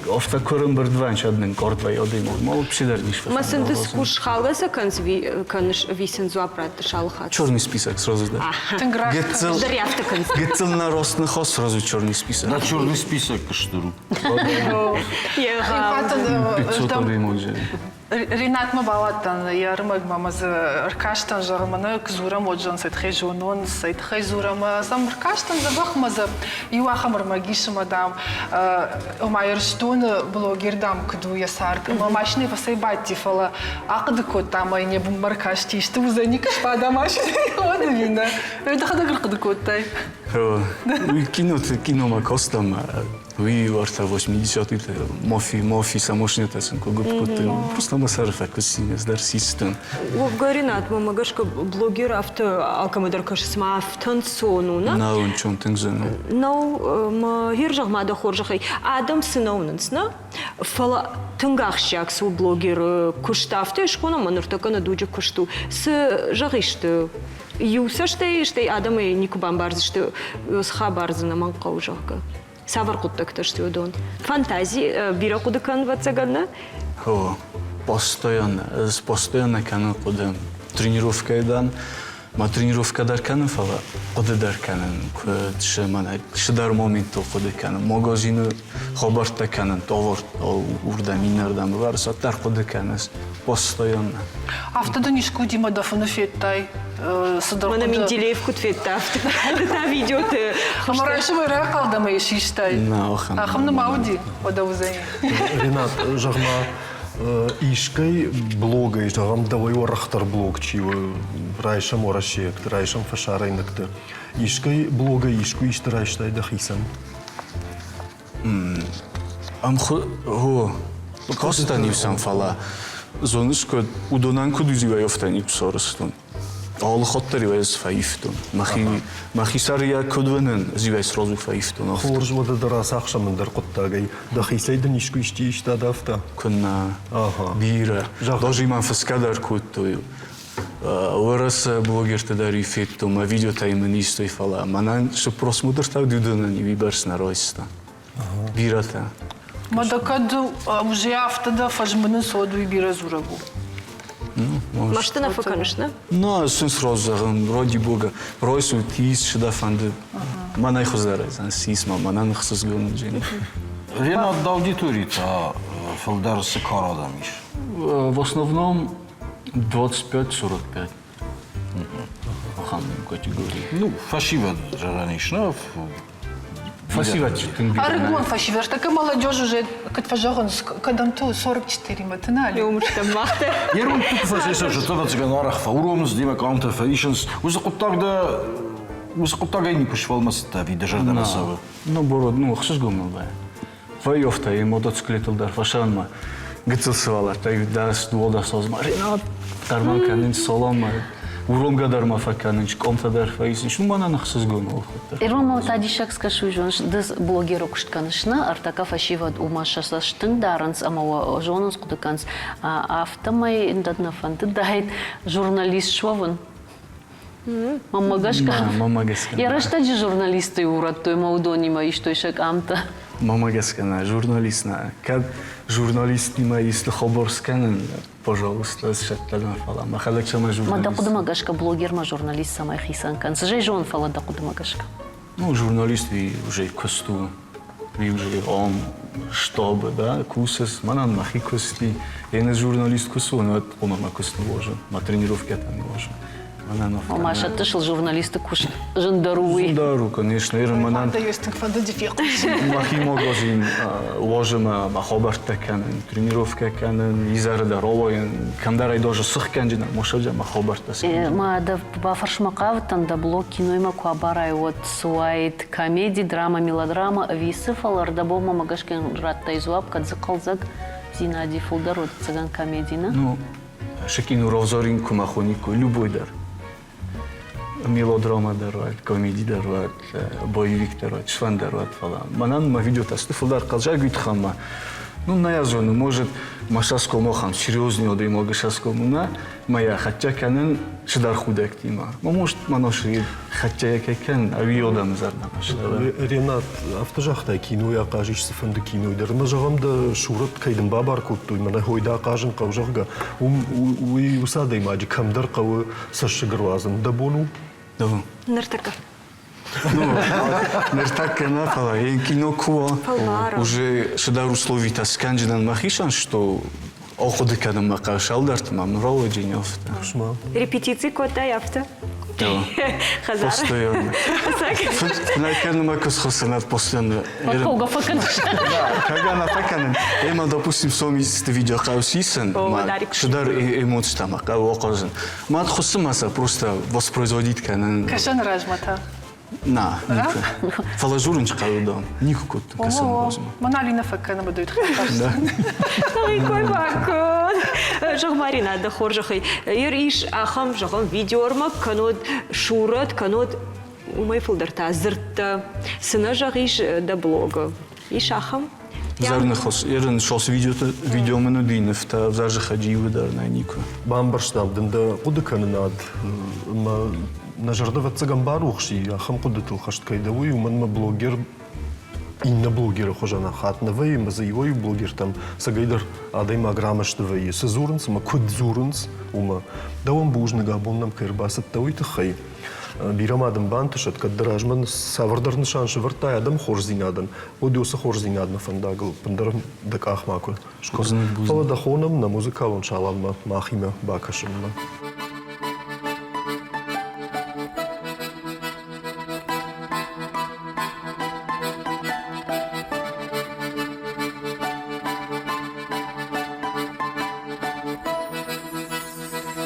Офта корым бирдванч аднын кордвай одим. Ма пшидар ниш. Ма сындыс куш халгаса каныш висен зуапрат шалхат. Черный список сразу да. Гетцел на ростных сразу черный список. Да черный список что ру. Ринат мабалатан ярмаг мамаз аркаштан жармана кзура моджан сайт хежонон сайт хезурама сам аркаштан забахмаза юахамар магиш мадам умайрштун блогердам кду ясар мамашни фасайбати фала акдко там не бумаркашти что узаник шпадамаш одвина это хадагр кдкотай кино макостам ви варта 80-те мофи самошнята съм когопкоты просто масарфа косинес дар систем. Вовгаринат мамагашка блогер авто алкамадар кашсма автон сонуна. На он чон тензен. Но ма хиржах мада хоржахай адам сыновнынсна. Фала тынгахшак су блогер куштафте шкона мануртакана дуджа кушту с жагишты. Юса штей адамы никубамбарзышты с хабарзына манқаужака. Савар куттакташ тюдон. Фантазии бира кудакан вацаганна? О, постоянно канал куда тренировка идан. Ма тренировка дар канал фала куда дар канал шемана шдар моменту куда канал магазину хабарта канал товар урда минардам варса тар куда канал постоянно. Автодонишку дима дафуна феттай. Мана Менделеев кутфетта. Это видео ты. Амарашевый ракал да мы шиштай. На охам. Ахам на мауди, вода узай. Ренат, жагма Ишкай блога иждагам давай орахтар блог чиу райшам орашек, райшам фашарайнакты. Ишкай блога ишку иштарайштай дахисан. Ho, коста нивсам фала. Зонышко удонан кудузива ёфтани псорстун. Ал хоттари вайс фаифтун. Махи сария кудвенен зивайс розу фаифтун. Хорж вода дарас ахшамын дар коттагай. Дахисайдан ишку ишти иштадафта. Kunna bira. Даже имам фаскадар куттую. Орас блогерта дари фетту, ма видеота иман истой фала. Манан ше просмотр тав дюдана ни вибарс на ройста. Бирата. Ма докаду уже автода фажманы соду и бира зурагу. Машина факанышна? Ну, сын сразу, ради бога. Ройсу тис шедафанды. Манай хозарайзан сисма, манан хсыз гонуджени. Ренат да аудиторията Фелдар се кара да миш? В основном 25-45. Хамным категории. Ну, фашива ранишна. Фасива Аргон фашивер, такая молодежь уже, как фажоган, когда то 44 матинали. Умштамахте. Ерун тук фашиса, что това циган арах фаурумс, дима канта фаишенс. Узе коттагда ни пушвалмаста ви държарда масава. Ну, бород, ну, хсыз гумал бай. Файофта и мотоциклетилдар фашанма. Гыцылсывалар, тай дас дуода созма. Ренат, дарман канин солома. Уромга дарма факанин, комта дар фаисин. Шу манан хсыз гумал. Ирма тадишак скашу жонш, дыз блогеру куштканышна, артака фашивад умашаса штын даранс, ама жонус кудыканс. Автомай индадна фанты дайт журналист швавын. Мамагашка. Мамагаска. Я раштаджи журналисты урат, той маудонима и что ишак амта. Мамагаскана, журналистна. Кад журналист нима если хоборсканен, пожалуйста, шаттадан фала. Махалакчама журналист. Ма дакудамагашка блогер, ма журналист самай хисанкан. Сажай жон фала дакудамагашка. Ну, журналист ви уже косту, ви уже он, чтобы, да, кусас, манан махи кости. Я не журналист косу, но это по-моему кост не ложен, на тренировке это не ложен. Маша, ты шел журналисты кушать, жандаруи. Жандару, конечно, и манан. Да есть так фанда дефект. Махи магазин ложим, махобар таканен, тренировка канен, изар даровой, кандарай даже сухканджина, мошаджа махобар таканен. Ма да бафаршмакавтан да блок кино има куабарай вот суайт комедий, драма, мелодрама, висыфалар да бома магашкен ратта изуап, кадзыкалзак Зинади Фулдар от цыган комедийна. Ну, шекину розоринку махонику, любой дар. Мелодрама дарват, комедия дарват, боевик дарват, шван дарват фала. Манан ма видео тасты фулдар калжа гитхама. Ну, на язону, может, машаско мохам, серьезный оды могашаско муна, моя хотя канен шидар худак тима. Может, маноши хотя я кен, а ви одам зарна машава. Ренат, автожахтай кино я кажеш сфанды кино идер. Мажагамда шурат кайдым бабар куттуй, мана хойда кажен кавжагга. Уи усадай маджи камдар кавы сашшигрвазан. Да болу? Да. Нартака. Ну, нартака нафала. Я кино куа. Уже шидар условита сканджинан махишан, что оходы кадам макашал дартма, мрова джинёфта. Репетиции кота яфта. Да. Постоянно. Наверное, макас хосанат постоянно. Откога факанш? Когда на факанен, ема, допустим, сом из видео хаусисен, шидар эмоций там, оказан. Мат хосамаса просто воспроизводить канен. Кашан ражмата. На, никак. Фалажурын чыкалыдам. Никакой касан возьма. Маналина факана бадует. Да. Ой, кой бакон. Жагмарина да хоржахай. Ер иш ахам жагам видеорма канод шурат, канод умай фулдарта зырта. Сына жагиш да блога. Иш ахам. Зарны хос, ерен шос видео мену динефта, заржа хадживы дарна нико. Бамбарштаб, да куда каненад. Нажарда ватсагам барухши, ахам куда тылхашт кайдавуй, уман блогер инна блогера хожана хатнавай, мазаевой блогер там сагайдар адайма грамаштавай, сазурнс, ма куд зурнс, ума. Давам бужнага боннам кайрбасат тавой тахай. Бирамадам бантышат, каддаражман савардар нишаншы вартай адам хорзинадан. Одиоса хорзинадна фандагл, пандарам дак ахмакul. Фала дахонам на музыкалон шалам махима бакашымна.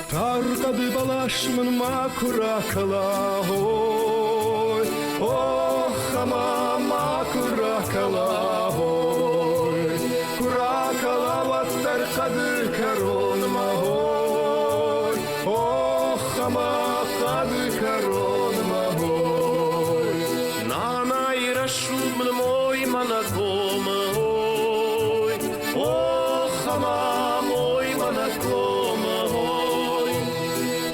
Таркады балашмын макуракала, ой, ох, хама макуракала, ой, куракала ваттар кады коронма, ой, ох, хама кады коронма, ой, нана ирашумн мой манакома, ой, ох, хама мой манакома, ой,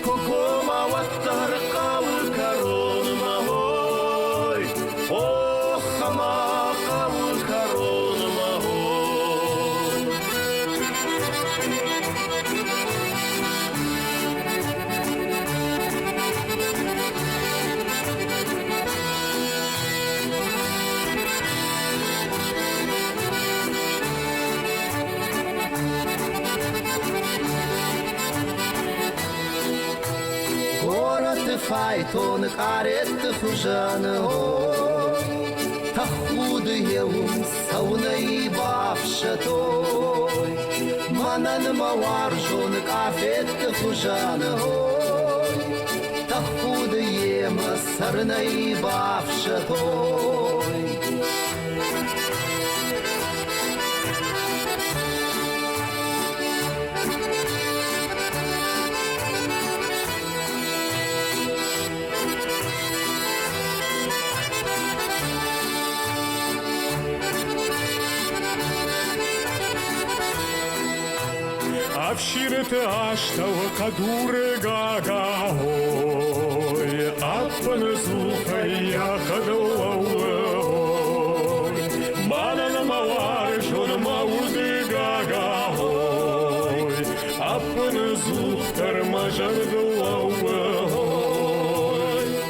kokoma wattar kavul karonma, ой, ох, хама кавул коронма, ой. Город файтон карет хужаны, тахуды еун сауны бавшатой, манан маваржон кафет хужаны, тахуды ема сарны бавшатой. Avşirte aştağı kadure gaga hoy, apını zuhaya kadavaoy, mananama var şonuma uzi gaga hoy, apını zuhtarma jardavaoy.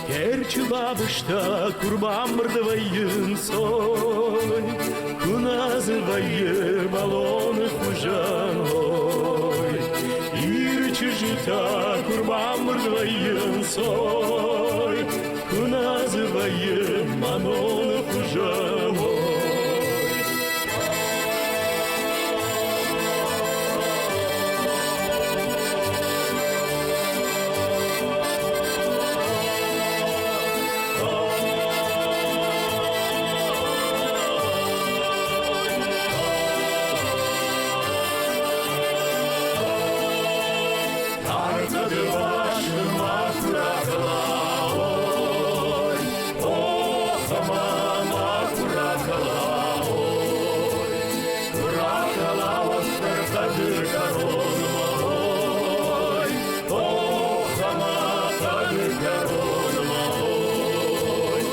Gerçi babışta kurban mırdavayın soy, kunazıvayı balonu kujan hoy, irçıcıta kurban mırdavayın soy, kunazıvayı manonu kujan hoy. Tarkadı başıma kurakla, oy, oh, hamama kurakla, oy, kurakla vastır kadır karonma, oy, oh, hama kadır karonma, oy,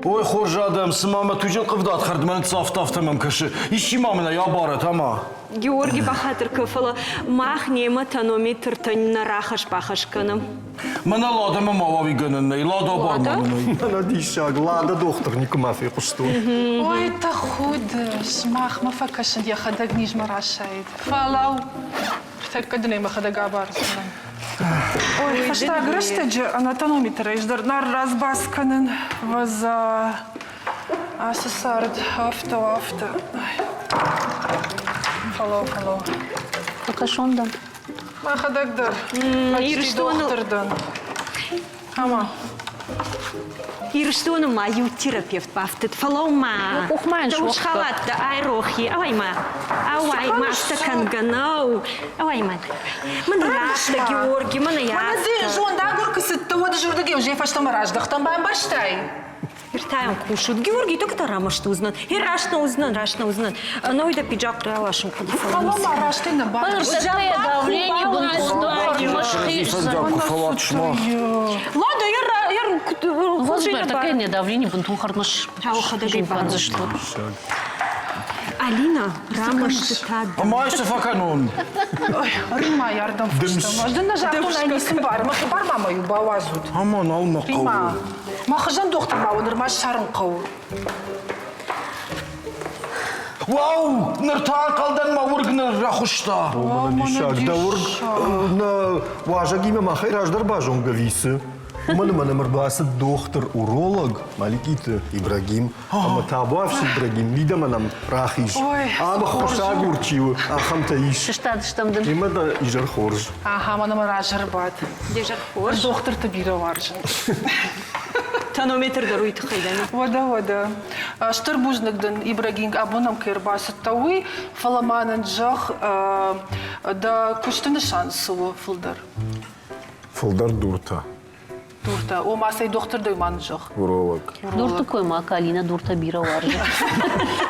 Ой, хоржадам, сымама тujel qıvdat xardman tsaftaftımım kışı. İşi mamına yabara tama. Георгий Бахатыр кыфала мах нема тонометр тонна рахаш бахашканым. Mana ladamı mavavi gönünne, lada barmanını. Она дишаг, лада доктор никумафи кусту. Ой, та худиш, мах мафакашын я хадаг ниж марашайд. Фалау. Так кадне махадаг абарсынан. Ой, хашта грыштаджы анатонометр еждар нар разбасканын ваза асысард авто. Фалау. Покашондан. Махадагдар. Почти доктордан. Ама. Ирштону маю терапевт бафтет фалома. Ухмайн Уж халат да айрохи. Авайма. Авайма стаканганау. Авайма. Мана яшта Георгий, мана яшта. Мана жон да горкасы тоды журдаге уже фаштам раждахтан бам баштай. Иртаем кушают. Георгий только то рамашты узнан. И рашно узнан. Но и да пиджак ралашем калифорнийский. Фалома рашты на бам. Высокое давление, Ладно, я Возбер, такое давление, бунту хармаш. За что? Алина, рамашты тады. Амайсы факанун. Рима ярдам фыштам. Аждана жартун айнисым бар. Махы бар мамаю бауазут. Аман алма қау. Рима. Махыжан доктор бауыныр маш шарын қау. Вау! Ныртаға қалдан ма ургныр рахушта. Шаг да ург на важагиме махай раждар бажонга висы. Мана марбасы доктор уролог Маликита Ибрагим. Ама табуавши Ибрагим. Вида манам рахиш. Ама хоша гурчиу. Ахам таиш. Штамдым. Има да ижар хорж. Аха, манам ражар бат. Дежар хорж. Доктор табира варжын. Тонометр даруйты хайданы. Вода. Штыр бужнагдын Ибрагим абонам кырбасы тауи фаламанын жах да куштыны шансуы фылдар. Фылдар дурта. Дурта. О масай доктор дойман жах. Уролог. Дурты койма, Калина дурта бира варжы.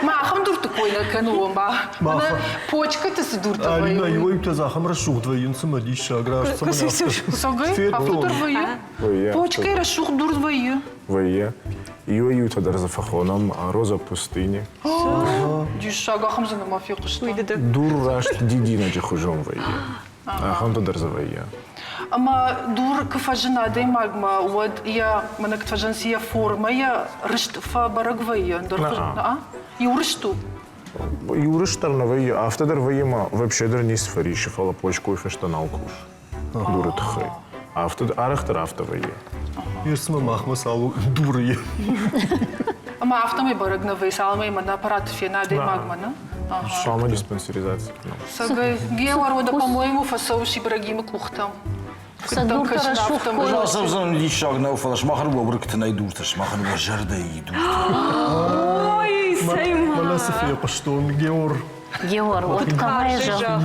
Ма ахам дурты койна кануым ба. Мана почка тысы дурта Алина, вайы. его имта захам расшух двоин самадиша граждан самадиша. Сагай? Афутор вайы? Почка и расшух дурт вайы. Вие. Ио юта дарзафахоном, роза пустыни. Дюшага хамзана мафия кушта. Дур рашт дидина джихужом вие. Ахам то дарзавая. Ама дур кафажина дай магма вот я манак тважан сия форма я рышт фа барагвая. А? И урышту. Юриштар на вие, автодар виема вообще дар не сфариши фала почку и фештанал куш. Дурат хай. Автодар арахтар автовие. Ерсма махма салу дурые. Ама автомай барагна вей салмай мана аппарат фена дай магма, на? Шама диспансеризация. Сагай георода по-моему фасауши Ибрагима кухтам. Садурта расшух койма. Савзан лишаг на уфалаш махар вабрыкты найдурташ, махар важарда иду. Ой, Сайма. Мана София паштон Геор. Геор, вот камай жах.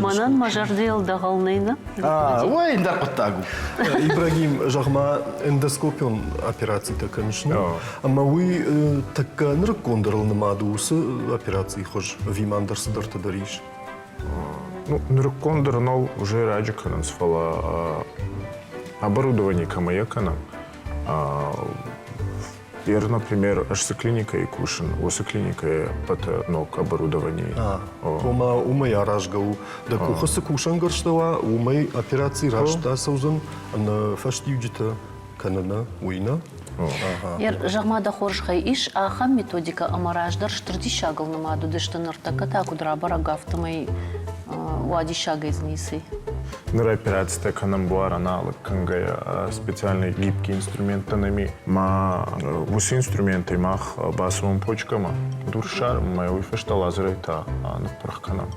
Манан мажардел дағалнайна. Ой, да коттагу. Ибрагим жахма эндоскопион операции-то, конечно. Ама вы так нракондарл на мадусы операции хож вимандарсы дарта дариш. Ну, нракондер нол уже раджиканан сфала оборудование камаякана. Пер, например, аж клиника и кушен, осы клиника под ног оборудование. Ома умай аражгау, да кухасы кушан горштава, умай операции рашта саузан, на фаштивджита канана уйна. Ер жағмада хоршхай иш, ахам методика амараждар штырди шагыл намаду дыштаныр таката кудра барагавтымай уади шага из нисы. Нра операция канам буар аналог кангая специальный гибкий инструментами ма уси инструменты мах басовым почкама дуршар май уйфешта лазерайта на прахканам.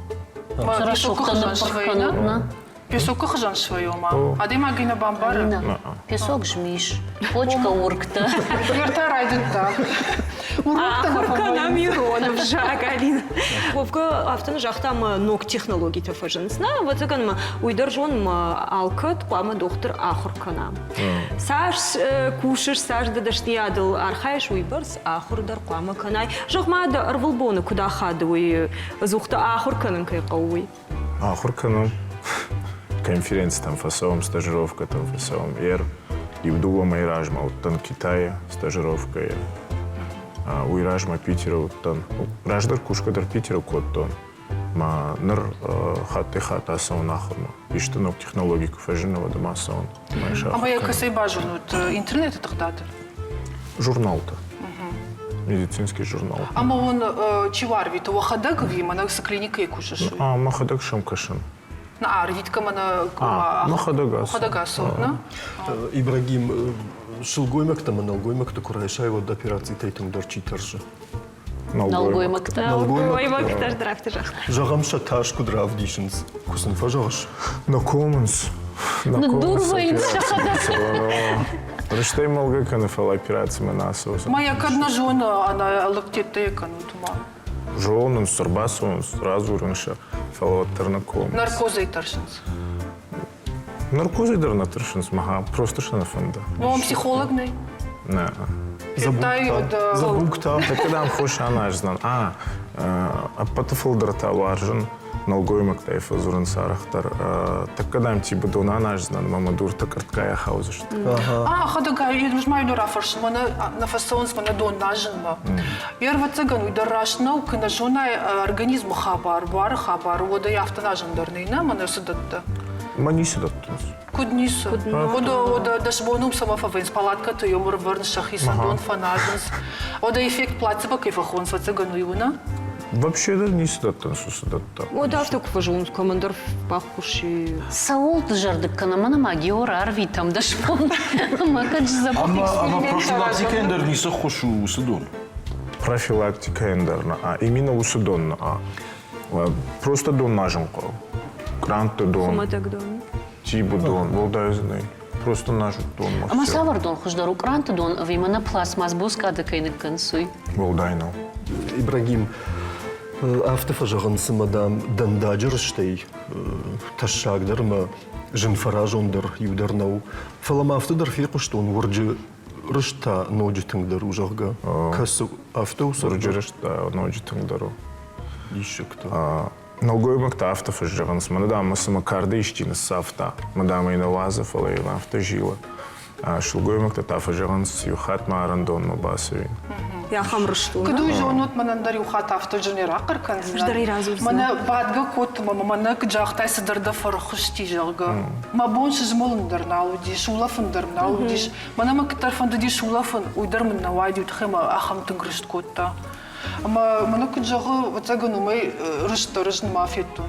Песок хажан швайома. А дима гина бамбара. Песок жмиш. Почка уркта. Ярта райдыта. Уркта Миронов жак Алина. Вовка автон жақтам ног технологии тофажынсна. Вот заканма уйдыржон алкат қуама доктор ахуркана. Саш кушаш саш дадашни адыл архайш уйбарс ахурдар қуама канай. Жоқмада арвылбоны куда хадуй зухта ахурканын кай қауй. Ахурканам. Конференция там фасовым, стажировка там фасовым. И в Дугома и Ражма, вот там Китая, стажировка. У Иражма Питера, вот там. Раждар кушкадар Питера код тон. Ма нар хата асан нахурма. И что ног технологий кафежного дома асан. А моя косой бажанут интернет тогда-то? Журнал-то. Медицинский журнал. А ма он чеварви, то вахадак вима, на клиникой кушашу. А, махадак шамкашин. На арвитка мана Махадагас. Ибрагим шилгоймак там налгоймак то курайшай вот операции тейтум дорчи таржа. Налгоймак таж драфты жах. Жагам шаташ кудрав дишинс. Кусын фажаш. На коммунс. Дурвайн Рыштай малга канафала операции манасовса. Моя одна жена, она лактетта канутума. Жолнун сарбасун сразу рынша фалаваттар на коммунс. Наркоза и таршинс. Наркоза и дарна таршинс, мага просто шанафанда. Ну, он психолог, не? Не. Забукта. Так когда он хочет, она же знает. А патофолдерта варжен, налгоймак тайфа зурын сарахтар. Так когда типа дона наш знан мама дурта карткая хаузыш. Хадага, я маю до рафарш, мана на фасонс мана дон нажынма. Ерва цыган уйдарашнау кына жонай организму хабар, бар хабар, ода яфтанажындарнайна мана сыдатта. Мани сидат. Куднису. Ода дашбонум самофавенс палатка то юмор варн шахисан дон фанаженс. Ода эффект плацебо кайфахон с цыгану юна. Вообще да не сидат, что сидат. Ода авток важун командор пахуши. Саул жардык канамана магиор арви там дашбон. Макач запахи. Ама профилактика эндер не сохошу усудон. Профилактика эндерна, а именно усудон. Просто дон наженко. Гранты дон. Хуматак дон. Тибу дон, волдайзный. Просто наш дон. Ама савар дон хуждару гранты дон, вимана пластмас буска дакайны консуй. Волдайно. Ибрагим, автофажаган сымадам дандаджер штей, ташагдер ма жинфаражондер юдернау. Фалам автодар фекуштон ворджи рышта ноджитыңдар ужарга. Касу автоус ворджи рышта ноджитыңдару. Еще кто? Налгоймакта автофажаган мадам масама карды иштинес сафта. Мадама инавазов ала ила автожила. Шулгоймакта тафажаган юхат маарандон мабасовин. Я хамрышту. Кду жонот манандар юхат автоженера карканзна. Ждари разу. Мана бадга кот мана кджахтай садарда фархушти жалга. Ма бонш жмолундар налуди, шулафундар налудиш. Мана мактарфан ди шулафун уйдар на вайдют хема ахам тыгрышт котта. Ама мана кджагы вот цагану май рышта рышн мафетун.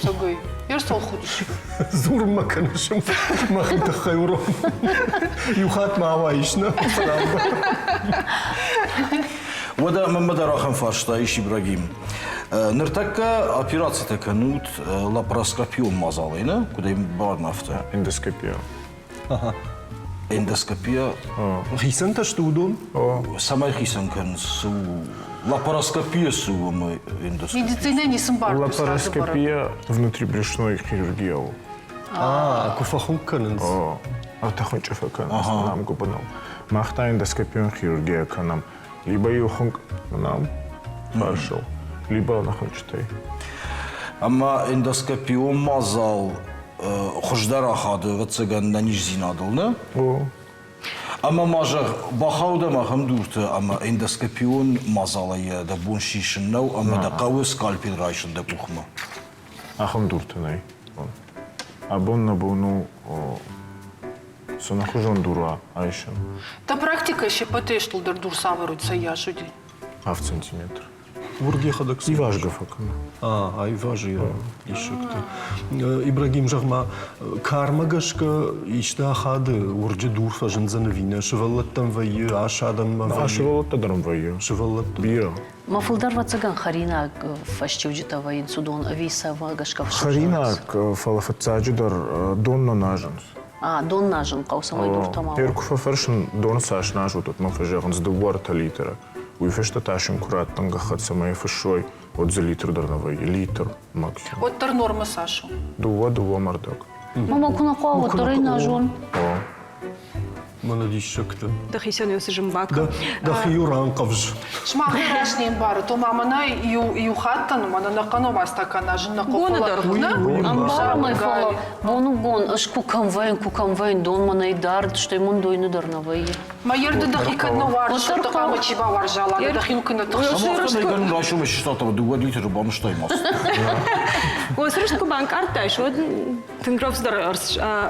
Цагай. Я стал ходишь. Зур маканышым махита хайурон. Юхат мааваишна. Вода мамадарахам фаршта иш Ибрагим. Ныртакка операция таканут лапароскопиум мазалайна, куда им барнафта. Эндоскопия. Ага. Эндоскопия. Хисанта что удон? Самая хисанкан су лапароскопия су мы эндоскопия. Медицина не сымбар. Лапароскопия внутрибрюшной хирургия. Куфахунканс. Артахунчафакан. Нам губанал. Махта эндоскопия хирургия канам. Либо юхунг нам маршал, либо нахунчатай. Ама эндоскопиум мазал хуждара хады вацаган на ниж зинадылны. Ама мажар бахауда махам дурты, ама эндоскопион мазалая да боншишиннау, ама да кавы скальпел райшын да пухма. Ахам дуртынай. Абон на бону сонахужон дура айшын. Та практика еще потештл дур саваруть я жуди. А в сантиметр. Вурге ходок. И важга факан. Ай важи еще кто. Ибрагим жагма кармагашка ишта хады урджи дур фажен занавина шевалат там вайы ашадан ма. А шевалат тадарам вайы. Шевалат. Бия. Мафулдар вацаган харина фашчуджита вайын судон ависа вагашка. Харина фалафацаджидар донно нажанс. Дон нажен каусамай дуртамау. Перкуфа фершен дон саш нажу тут мафажаган с дуарта литера. Уйфешта ташим куратан гахат самай фашой от за литр дарнавай литр максимум. Вот тар норма Сашу. Дува мардак. Мама кунакуа вот тарай нажон. Молодец шакта. Да хисен юсы жимбак. Да хиюран кавж. Шмахи рашнин бары, то мамана юхаттан, мана накано бастака нажын на копала. Амбар май фала, бону гон, аш кукам вайн, дон мана идар, что ему дойну дарнавай. Майер да дахикадно вар, что то кама чиба варжала, да дахинкана тахши. Я говорю, рашу мы что-то дува литр бам что имас. Ой, срышку банк арташ, вот тынгровсдар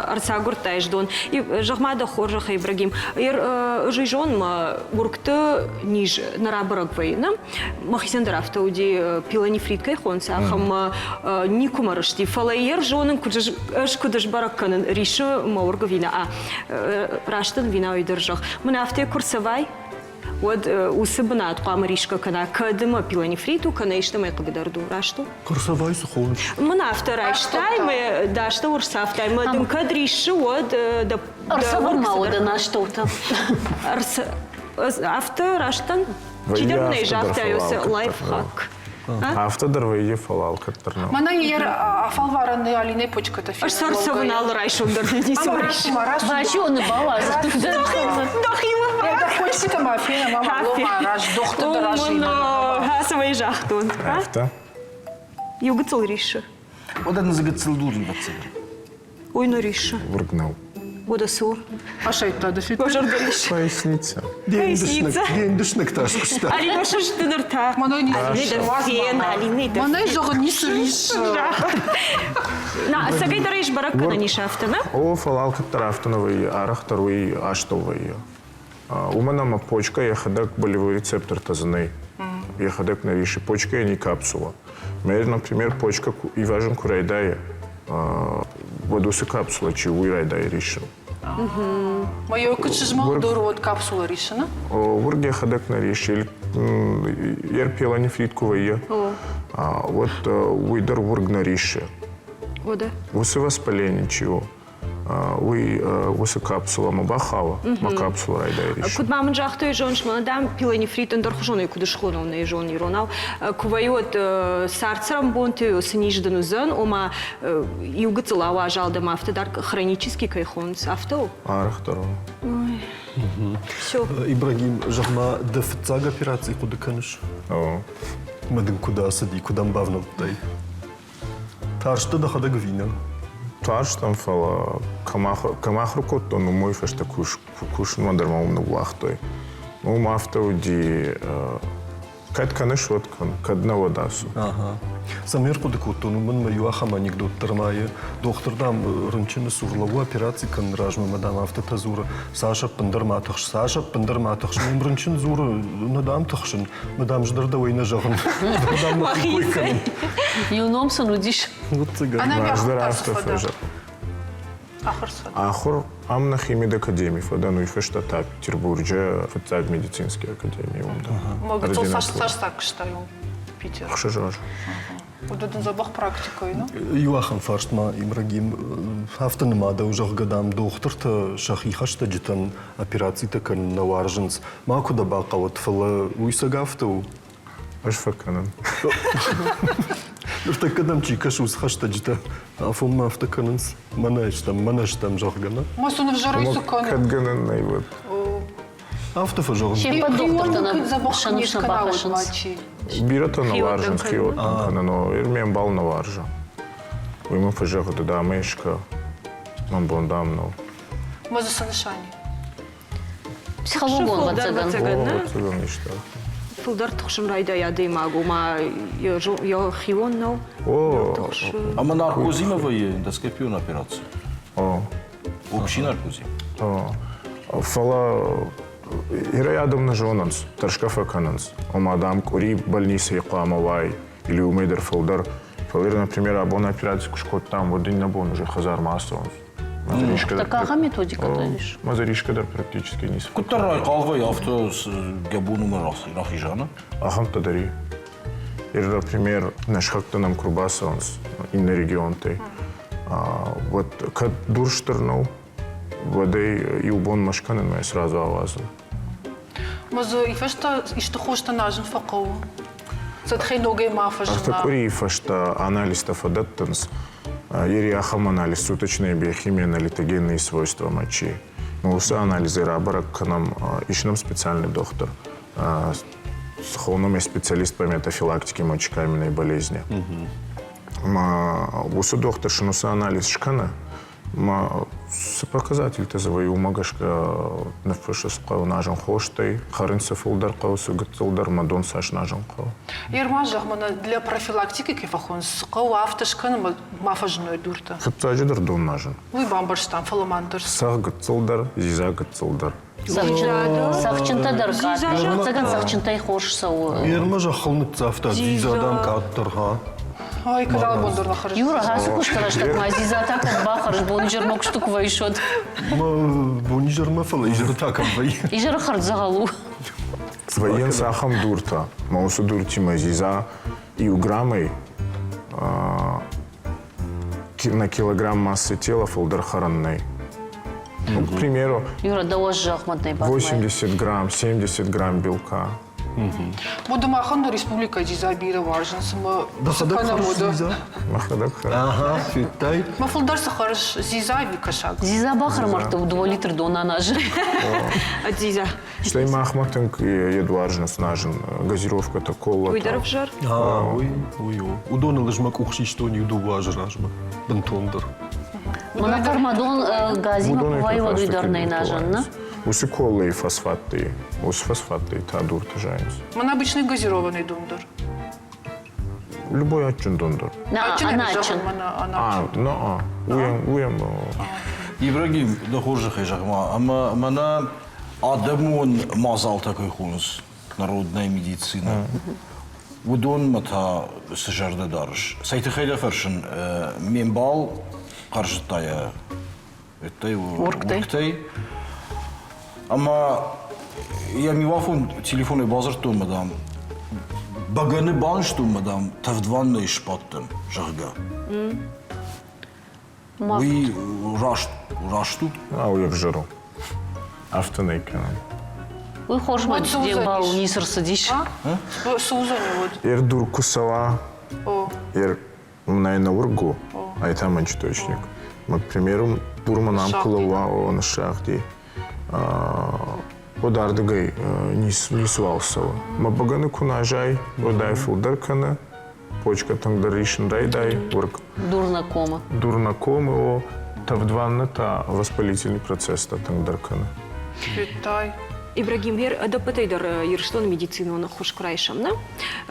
арсагурташ дон. И жахмада хоржаха Ибрагим. Жижон ма уркты ниж нарабарак вайна. Махисендар автоуди пиланифриткай хонса ахам никумарышти. Фалайер жонын кудыш баракканын ришы маурга вина. Раштан вина уйдыржах. Мына авте курсавай. Вот усыбна атқама ришка кана кадыма пиланифриту кана иштамай кылгыдарду рашту. Курсавай сухон. Мына авторай штаймы дашта урсафтай мадым кадришы вот да. Арсавар мауда на что-то. Автор раштан чидерный жафтаюсы лайфхак. Автодар вайе фалал каттарна. Мана ер афалвараны алине почката фина. Аш сарсавын алыр айшондар не сориш. Бачоны бала. Дахима. Я почката мафина, мама дома раш, доктор рашина. Хасавай жахтун. Авто. Югыцыл риша. Одан загыцыл дурин ватсыгыр. Ойно риша. Вургнал. Вода сур. Ашайтта да фит. Пожардылыш. Поясница. Поясница. Дендишник ташкышта. Али баша штынырта. Мана не Фен, али не да. Мана жоғын не сұриш. На, сагай дарыш бараккана не шафтана. О, фалалка тарафтановый, арахтаруй, аштовый. У меня почка, я ходак болевой рецептор тазаны. Я ходак на виши почка, я не капсула. Мэр, например, почка и важен курайдая. Водусы капсула, чего и райдай решил. Моё кычыжмал дород капсула решена. Вурге ходак на решил. Я пела нефритку я. Вот уйдер вург на реши. Вода. Усы воспаление чего? Усы капсула мабахава, ма капсула райдай решил. Куд мамын жахты жонш манадам пила нефритен дорхожон куды шхонов на жон иронал. Кувайот сарцрам бонты сниждену зон, ома югыцыл ава жалдам автодар хронический кайхонс авто. Арахтару. Все. Ибрагим, жахма дефцаг операции куда каныш? Мадын куда сади, куда бавно дай. Таршта да хада гвина. Тарштам фала камахру котто, но мой фешта куш мадерма умна влахтой. Ну мафта ди кат каныш вот кадна водасу. Ага. Самир куда котто, ну мен мою ахам анекдот тармае. Доктордам рынчыны сурлаву операции кан ражма мадам автотазура. Саша пындырматыш. Мен рынчын зуры надам тахшын. Мадам ждырда ойна жағын. Махисы. Юномсын удиш. Вот цыган. Ахур амна химид академии, фадану и фештата Петербурге, фацаг медицинской академии. Могу Саш так считаю, Питер. Хшажар. Вот один забах практикой, ну? Юахан фарштма Ибрагим автономада уже годам доктор-то шахихашта джитан операции такан наварженс. Маку да бака вот фала уйсагафту. Аж факанан. Нурта кадам чикаш усхашта джита. Афом автокананс. Манаш там жахгана. Масуны в жару сукану. Кадганан найват. Автофа жахгана. Чем доктор-то шанушна бахашынс. Бирата наварженский от но ирмен бал наваржа. Уйма фажаха туда мешка. Мам бондам но. Мазу санышани. Психологон ватсаган. Ватсаган ништа. Фулдар тахшын райда яды магу, ма я хион но. А мы наркозимовые эндоскопию на операцию. Общий наркозим. Фала рядом на жонанс, торжка факананс. Омадам кури больницы якламовай или умейдер фулдар. Фалер, например, абона операцию кушкот там вот день на бон уже хазар массован. Такая методика, то есть. Мазаришка да практически не спит. Кутарай калвай авто с габуну рахижана. Ахам тадари. Или, например, наш как-то нам крубасанс in регион ты. Вот как дурштернул, воды и убон машканен мы сразу авазу. Мазу и фешта и что хочешь нажен факау. Затхей ноги мафажна. Автокури фешта анализ тафадаттанс. Ери ахам анализ суточные биохимия аналитогенные свойства мочи. Но усы анализы рабарак к нам ищем специальный доктор. Холном специалист по метафилактике мочекаменной болезни. Усы доктор шинусы анализ шкана. Показатель тазовый умагашка нефешесқау нажан хоштай, харинса фулдар қаусы гыцылдар мадон саш нажан қау. Ермажах мана для профилактики кефахон сқау автошкан мафажной дурта. Хыцажыдар дон нажан. Уй бамбарштан фаламандыр. Сақ гыцылдар, зиза гыцылдар. Сақчынтадар каттыр, ватсаган сақчынтай хош сау. Ермажа хылныца авто зизадан каттырға. Ой, когда бундур нахарж. Юра, хасу куштараш так мазиза так от бахарж, бонжер мок штук вайшот. Бонжер мафала, ижер так вай. Ижер хард загалу. Своен сахам дурта, маусу дурти мазиза и у граммой на килограмм массы тела фолдер харанной. Ну, к примеру, Юра, да уж жахматный 80 грамм, 70 грамм белка. Буду махан республика Дизабира важен, сама Дахадак Зиза. Ага, фиттай. Мафулдар сахарш Зизави кашак. Зиза бахар мартов 2 литр дона нажи. Зиза. Что им ахматынк едваржен снажен газировка-то кола. Уйдаров жар. Ой. Удона лыжмак ухши, что не удува жражма. Бентондер. Мана формадон газима поваева дуйдарный нажен, на? Усы колы и фосфаты. Усы фосфаты, та дур тажаемся. Мана обычный газированный дундур. Любой отчун дундур. Аначин. Уем. Ибрагим, да хуже хайжагма. Ама мана адамун мазал такой хунс. Народная медицина. Удон мата сажарда дарш. Сайты хайда фершен мембал қаржытая. Это его урктай. Ама я мивафон телефоны базар то мадам. Баганы банш то мадам. Тавдванный шпаттен жага. Вы рашту? Уев жиру. Автонейка. Вы хошма дебал нисыр садиш. Сузони вот. Ердур кусала. Ер на ургу. А это манчточник. Мы, к примеру, дурманам кулава на шахте. Одардыгай нисвалсова. Мы баганы кунажай, одай фулдаркана, почка тангдаришн дай урк. Дурнакома. Дурнакома о тавдванна та воспалительный процесс та тангдаркана. Питай. Ибрагим, допытайдар ерштон медицину на хуш крайшам, на?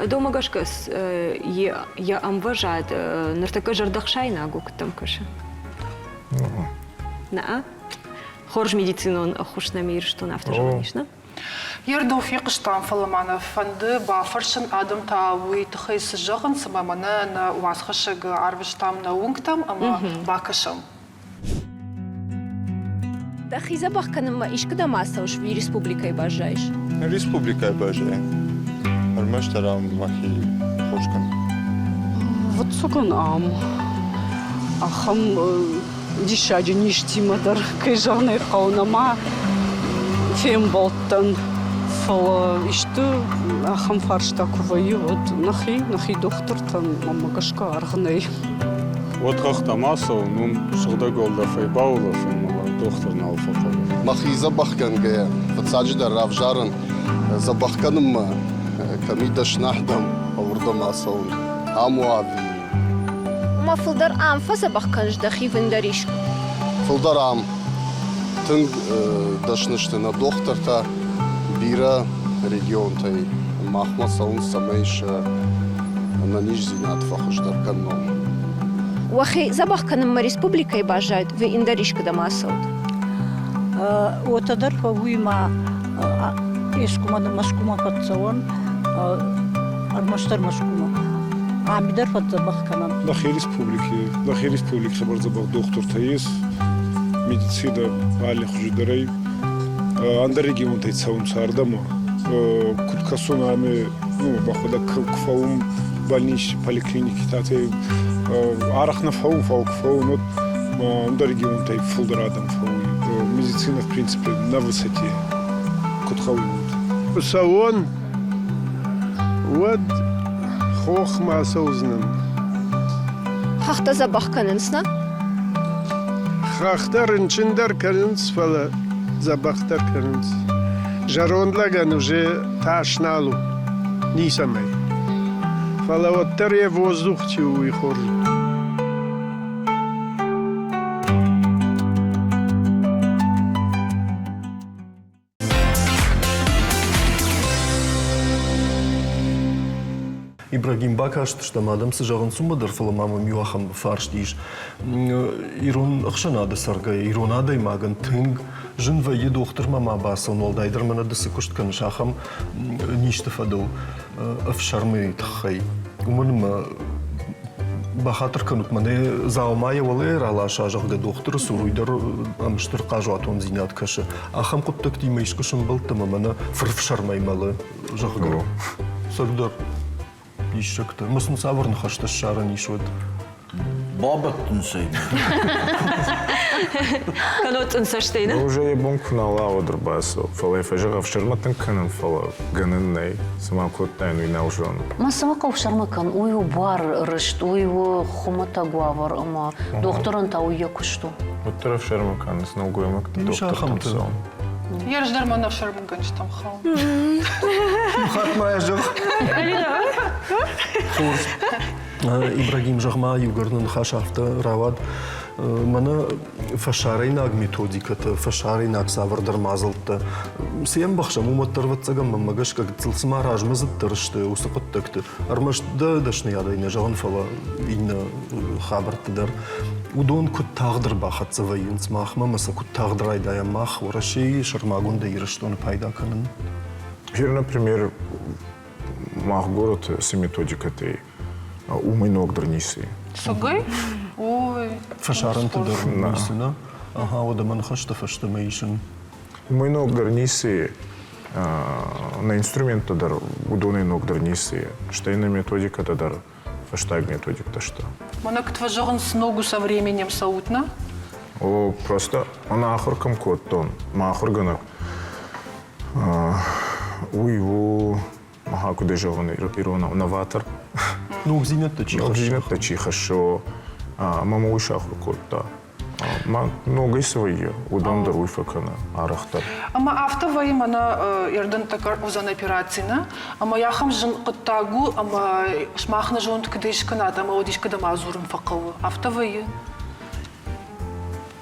Дома гашкас я амважат нартака жардахшайна агук там каша. На? Хорж медицину хуш на мир что на автожаниш, на? Ердов фиқштан фаламана фанды бафаршын адам тауи тхайс жагын самамана на уасхашыг арвштам на унгтам ама бакашам. Да хиза бахканым ишкада масауш ви республикай бажаиш. Республикай бажай. Армаш тарам махи хошкан. Вот согон ахам дишаджи ништимадар кайжарный хаунама фем болтан фала ишты ахам фарштаковай вот нахи доктортан мамагашка аргнай. Вот как-то массово, шагда голда файбаулов, доктор на алфаков. Махи забахканга, фацаджда равжаран, забахканым камидаш нахдам, аурда масаун, амуави. Ма фулдар ам фаса бахканж дахи вендариш. Фулдар ам, тынг дашнышты на докторта, бира регион тай, махмасаун самейша, на нижзинат фахушдар канном. Уахи забахканым республикай бажает ви индаришкада масауд. Отадар фавуима ескумада маскума патсаван армаштар маскума. Амидар фат забахканам. Нахи республики хабар забах доктор таис медицина али хуждарай анда регион тай цаун сардама куткасуна ами бахода кфаум больнич поликлиники тате арахна фау но анда регион тай фулдрадам фау медицина в принципе на высоте кутхауи вот салон вот хохма соузнам Хахта забахканынсна? Хахтар чиндар карынс фала забахтар карынс. Жарондлаган уже ташналу не самой. Фала вот таре воздух тю и хоржу. Ибрагим бакашт, что мадам сажаган сумадар фаламама мюахам фарш диш. Ирон ахшанада сарга, ирон адай маган тынг. Жын вайе доктор мама басан олдайдер мана дысы кушткан шахам ништы фадау афшармы тхай. Уманым бахатыр канут мане заумая валер ала шажагда доктор суруйдар амштыр кажуатон зинят кашы. Ахам куттак димайш кушын былтыма мана фарфшармай малы жагга. Сагдар. Ишекта. Мысын савырны хашты шара нишвед. Бабаттын сейм. Канот инсаштейна. Уже я бонг на лава дробасо. Фала фажа в шерматан канан фала ганней. Сама коттайну и наужон. Ма сама кавшармакан, уйу бар рышт, уйу хомата гуавар, ама докторан та уйя кушту. Вот тарав шермакан с наугуемак доктор Томсон. Я ж дарма в Шармаган там хал. Хат моя жах. Ибрагим Жахма югарнын хашафта равад. Мана фашарайнаг методиката, фашарайнаг савардар мазылтта. Сем бахшам уматтарватсагам мамагаш как цылсма ражмазыттырышты, усақыттакты. Армаш дашны ядайна жаған фала инна хабартыдар. Удон кут тағдыр бахатса вайынс махма, маса кут тағдыр айдая мах, ораши шармагунда ирыштоны пайда канын. Here, например, мах город с методикой умой ног дернисы. Сугай? Ой. Фашаран ты дернисы, да? Ага, вот man хашта фаштамейшн. Умой ног дернисы на инструменты дар удоны ног дернисы. Штейна методика дар фаштаг методика что? Она катважоган с ногу со временем саутна? О, просто она ахоркам коттон, ма ахоргана. Уйу, ага, куда же он ирона новатор. Ну, гзинет тачиха. Гзинет тачиха, шо мама уйшаху котта. Ма много свои, удон даруй факана, арахтар. Ама автовай мана ярдан такар узан операцина, ама яхам жын коттагу, ама шмахна жон кдеш канат, ама одиш када мазурын факаву. Автовай.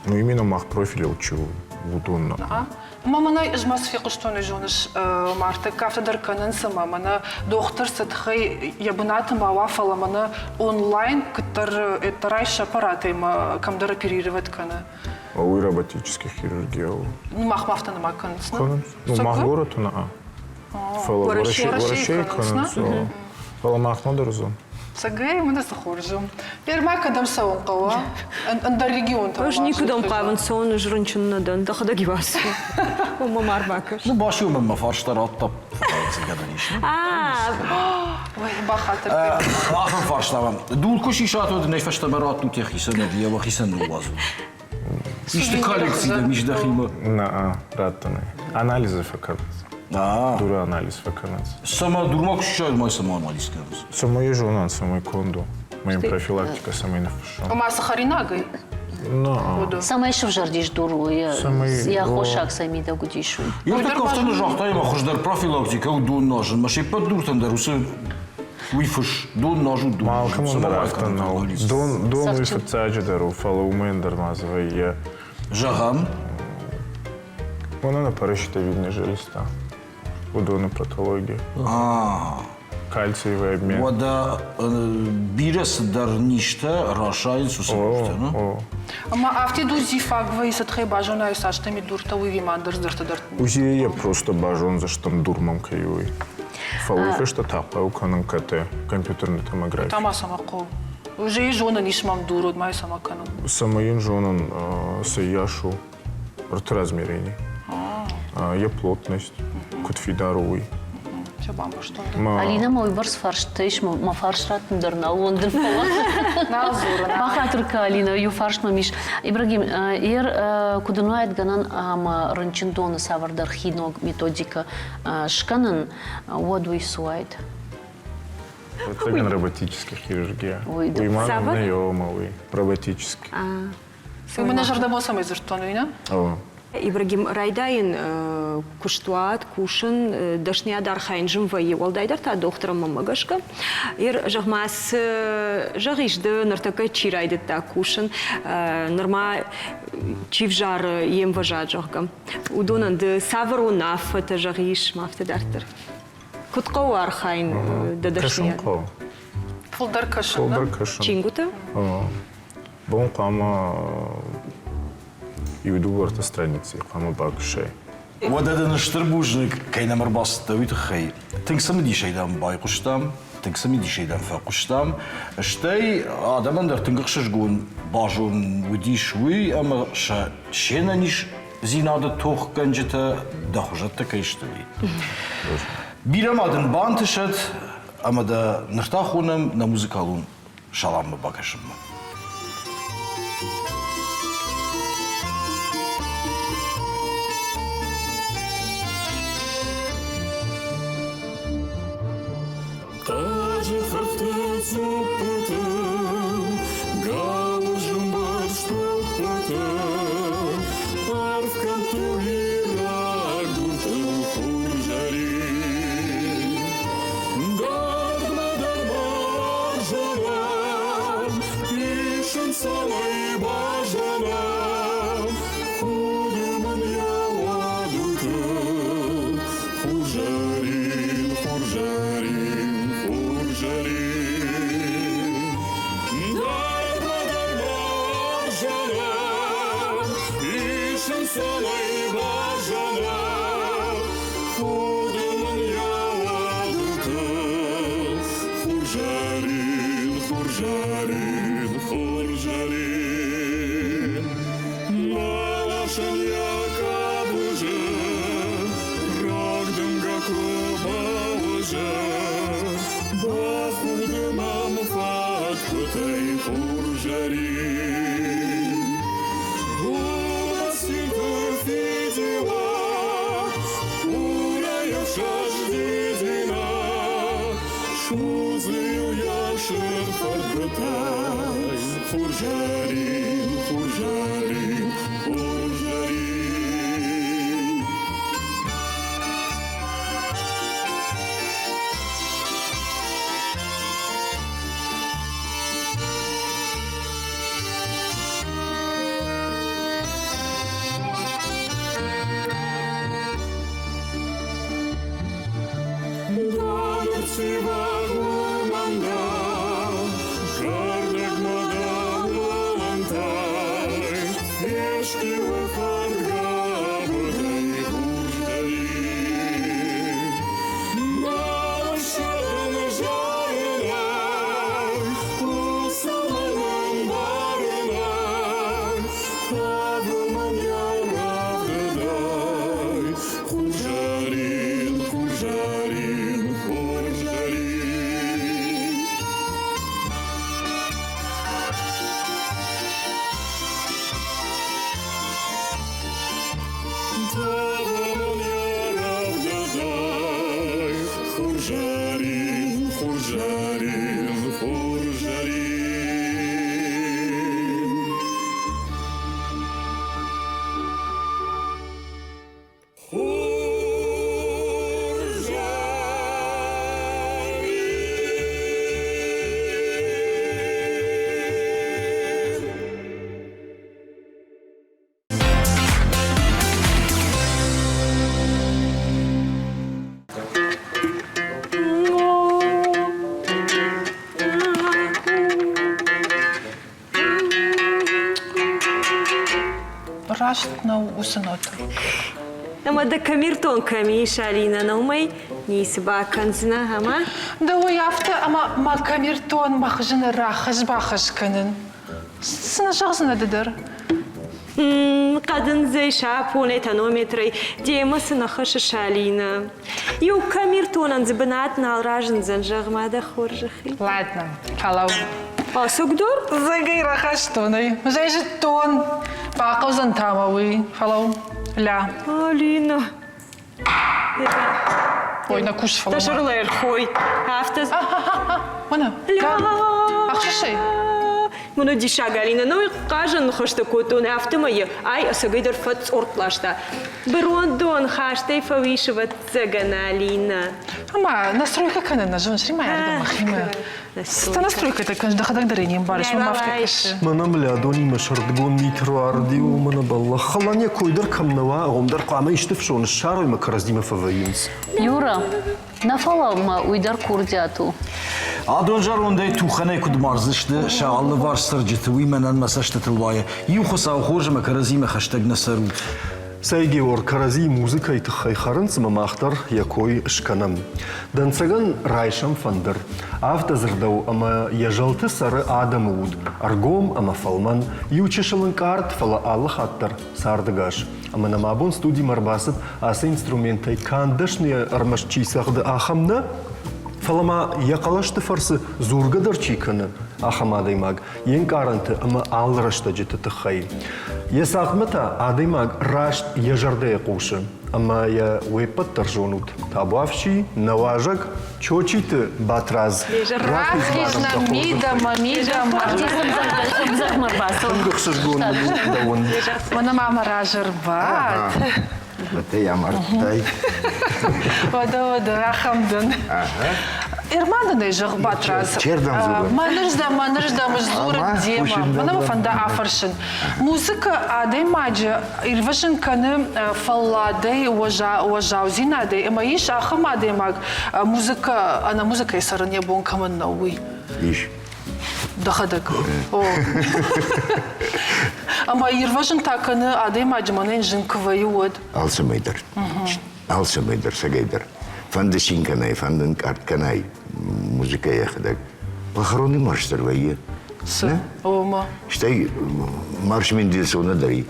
Ну именно мах профиля учу удонно. Мамана жмас фиқы что не жоныш марта кафедр канан сама мана доктор сатхай ябната мавафала мана онлайн катар это райш аппараты ма камдар оперировать кана. Уй роботических хирургия. Ну мах мафта на маканс. Ну мах город на. Фала врачей канан. Фала мах модерзон. Сагай мы нас захоржим. Перма кадам саун кава. Анда регион там. Аж никуда мқаван сон жрынчын надан да хада гивас. Ума марбакаш. Ну башу мама фарштараттап. Ой, бахатыр. Ахын фарштавам. Дул куши шатод не фарштабаратту техиса не дия вахисан уазу. İşte коллекцияда междахима. На, раттаны. Анализы факанат. Дура анализ факанат. Сама дурмак шучай мой сама анализ кырмыз. Самой жонан, самой конду. Моим профилактика, самой нафашон. Ама сахаринагай. Самай шыв жардиш дуру, я хошак сами да гудишу. Я так автоны жахтай ма хождар профилактика удун нажын, ма шей поддуртан дарусы уйфыш, дун нажу дун. Малкам он дарахтан нау. Дун уйфы цаджи дару, фала умен дармазывай я. Жагам? Она на паращита видно желеста. Удоны патологии. Кальциевый обмен. Вода бирес дар ништа рашайн сусабушта, ну? Ама авти дузи фагва и сатхай бажона и саштами дурта уйви мандыр дырта дырта. Узи я просто бажон за штам дурмам каюй. Фалуфе что тапа у канан КТ, компьютерной томографии. Тама сама кол. Уже и жона нишмам дуру, май сама канан. Самоин жонан саяшу размерений. Я плотность, кутфидаруй. Алина мой барс фарштейш, ма фаршратн дырна Лондон фала. Бахатырка Алина, ю фарш мамиш. Ибрагим, кудунуайт ганан ама ранчиндона савардар хиног методика шканан водуй суайт. Это ген роботическая хирургия. Уйман наемовый, роботический. Вы менеджер да босам из Иртонуина? Ибрагим райдайын куштуат, кушын, дашния дархайн жымвайы олдайдар та доктором мамагашка. Жағмас жағишды нартака чирайды та кушын, норма чивжар ем важат жағгам. Удонанды савару нафта жағиш мафта дартыр. Кутқау архайн да дашния. Кашынқау. Фулдар кашын, да? Фулдар кашын. Чингута? Бон қама и веду варта страницы, қама бакшай. Вот это наш трбужник, кайна марбаста уйтхай. Тинг сами дишайдан байқуштам, тинг сами дишайдан фақуштам. Штай адамандар тингықшыш гон бажон удишуй, ама шена ниш зинады тоқ канжета дахужатта кайштуй. Бирамадын бантышат, ама да ныртахунам на музыкалун шаламы бакашымы. خورجرین خورجرین خورجرین خورجرین خورجرین خورجرین Рашт на усыноту. Ama da kamirton kami şalina naumay nisi bakınzına ama. Да ой, авто, ама камертон, махжина рахаж бахашканın. Сына шахсына дедер. Kadın zey şapone tanometrey diyemasına haşı şalina. Yok kamirtonan zibnat nalrajın zanjagma da khorjhi. Ладно, халау. А согдор? Загай рахаштоной. Зай же тон. Бақаузан тамауи. Халау. Ля. Алина. Ой, на куш фалама. Ташырлар хой. Хафтаз. Мана. Ля. Ахшишей. Мұны диша Галина, ну и кажын хошты коту не автомайы, ай осагайдар фац ортлашта. Брондон хаштай фавишева цагана Алина. Ама, настройка канена, жон шрима ярда махима. Ста настройка это, конечно, доходак дарением барыш, мама втекаш. Манам лядони машардгон митруарди у мана балла. Халаня койдар камнава, омдар қама иштиф шон шарой макараздима фаваинс. Юра, нафалама уйдар курдяту. Adonjar onday tuxanay kud marzishdi, şaallı var sırcıtı, uymenen mesajtı tılvaya. Yuxusa uxorjama karazime hashtag nasarut. Сайги ор карази музыка и тхайхарын самамахтар якой шканам. Данцаган райшам фандер. Автозырдау ама яжалты сары адамуд. Аргом ама фалман. Ючешалын карт фала аллах аттар сардыгаш. Ама намабон студий марбасып асы инструментай кандашные армашчисахды ахамна. Фалама якалашты фарсы зургадар чиканы. Ахама адаймаг. Ен каранты ама алрашта житы тхай. Есахмата адаймаг рашт ежарде куши. Ама я уепат торжонут. Табавши, наважак, чочиты батраз. Рахизна мидама, мидама. Мана мама ражарбат. Это я мартай. Ода, ахамдан. Ирманды жах батраз. Маныржда мжзур дема. Мана фанда афаршин. Музыка адаймаджа ирвашин каны фалладай уважаузинадai. Ама иш ахам адаймаг музыка, ана музыка исарын ебон каман науи. Иш. Дахадак. Ама ирвашин таканы адаймаджа манен жинкваюд. Алсамайдар. Алсамайдар сагайдар. Фанды синканай, фандын картканай. Музыка яхадак. Похоронный марш тарвайе. С. Ома. Штай марш Мендельсона дари.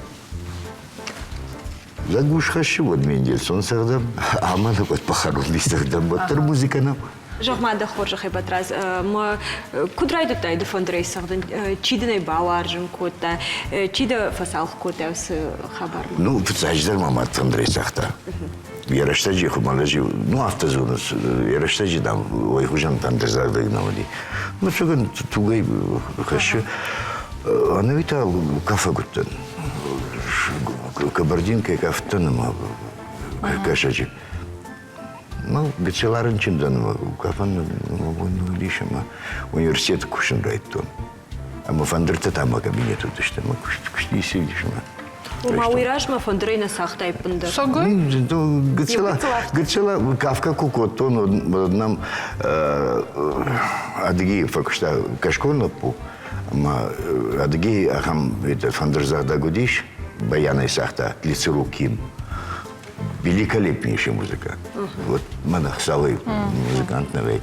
Загуш хаши вот Мендельсон сагдам. Амана вот похоронный сагдам. Вот музыка нам. Жағмада хоржақай батраз, ма кудрайды тайды фандрейсағдың, чидіне бауаржын көтті, чиді фасалық көтті өсі хабар ма? Ну, фасаждар мамат фандрейсақта. Ярыштажи хумалажи, ну, автозонус, ярыштажи дам, ой, хужан фандрейсақда гнавади. Ну, чоган тугай хашы, ана вита кафе көттен. Кабардинка кафтан, ма, кашачи. Ну, бечеларын чиндан, кафан, лишама, университет кушен райттон. А мы фандрта там кабинету, то что мы кушни сидишь, Ма уйраш, фандрейна сахтай пынды. Согой? Гыцела кавка кукотто, нам адыги факушта кашколна пу, ма адыги ахам фандрзада годиш, баяна сахта лицеру ким. Великолепнейшая музыка. Вот Мадахсалый музыкант новый.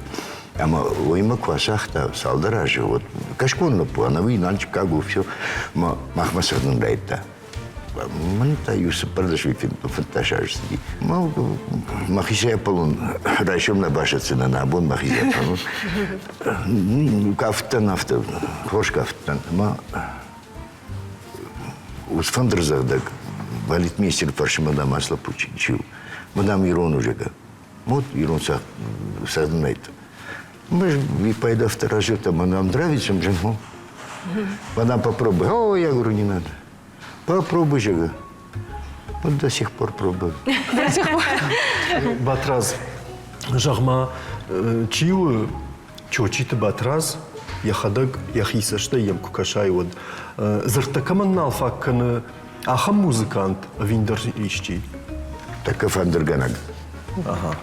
Ама ойма квасахта салдаражи, вот кашколна пу, она выйнал Чикаго, все, махмасадын дайта. Манта Юсуп продажи фанташажи. Махисия полун, райшом на башаце на набон махисия полун. Кафтан авто, хош кафтан. Уж фандрзагдак, балетмейстер парши мадам масло пучил. Мадам Ирон уже как. Вот Ирон сазнает. Мы же и пойду второй там, мадам нравится, мжему. Мадам попробуй. О, я говорю, не надо. Попробуй же. Вот до сих пор пробую. До сих пор. Батраз, жағма, чиу, чочиты батраз, яхадак, яхисашта ем кукашай вот. Зартакаман налфакканы, ахам музыкант виндер ищи. Так фандерганаг. Ага.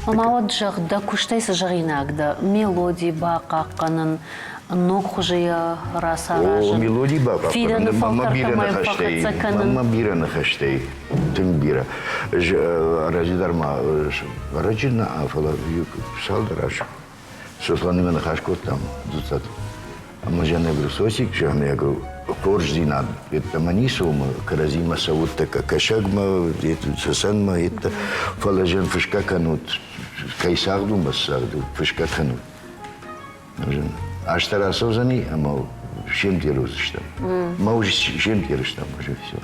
Мама вот жағда күштайсы жағинагда, мелодии бақаққанын, ног хужия расаражын. О, мелодии баба. Фиданы Мама бира на фалкартамай хаштей. фақатсаканын. Мама бира на хаштей. Тын бира. Разидарма. Раджина афала салдараш. Сосланы мен хашкот там. Дуцат. А мы же не говорю сосик, же я говорю корждина. Это манисума, каразима саутта кашагма, это сасанма, это фалажен фышка канут. Кайсарду массарду фышка канут. Аж тарасозани, а мол, чем терусишь там? Мы уже чем терусишь там, уже все.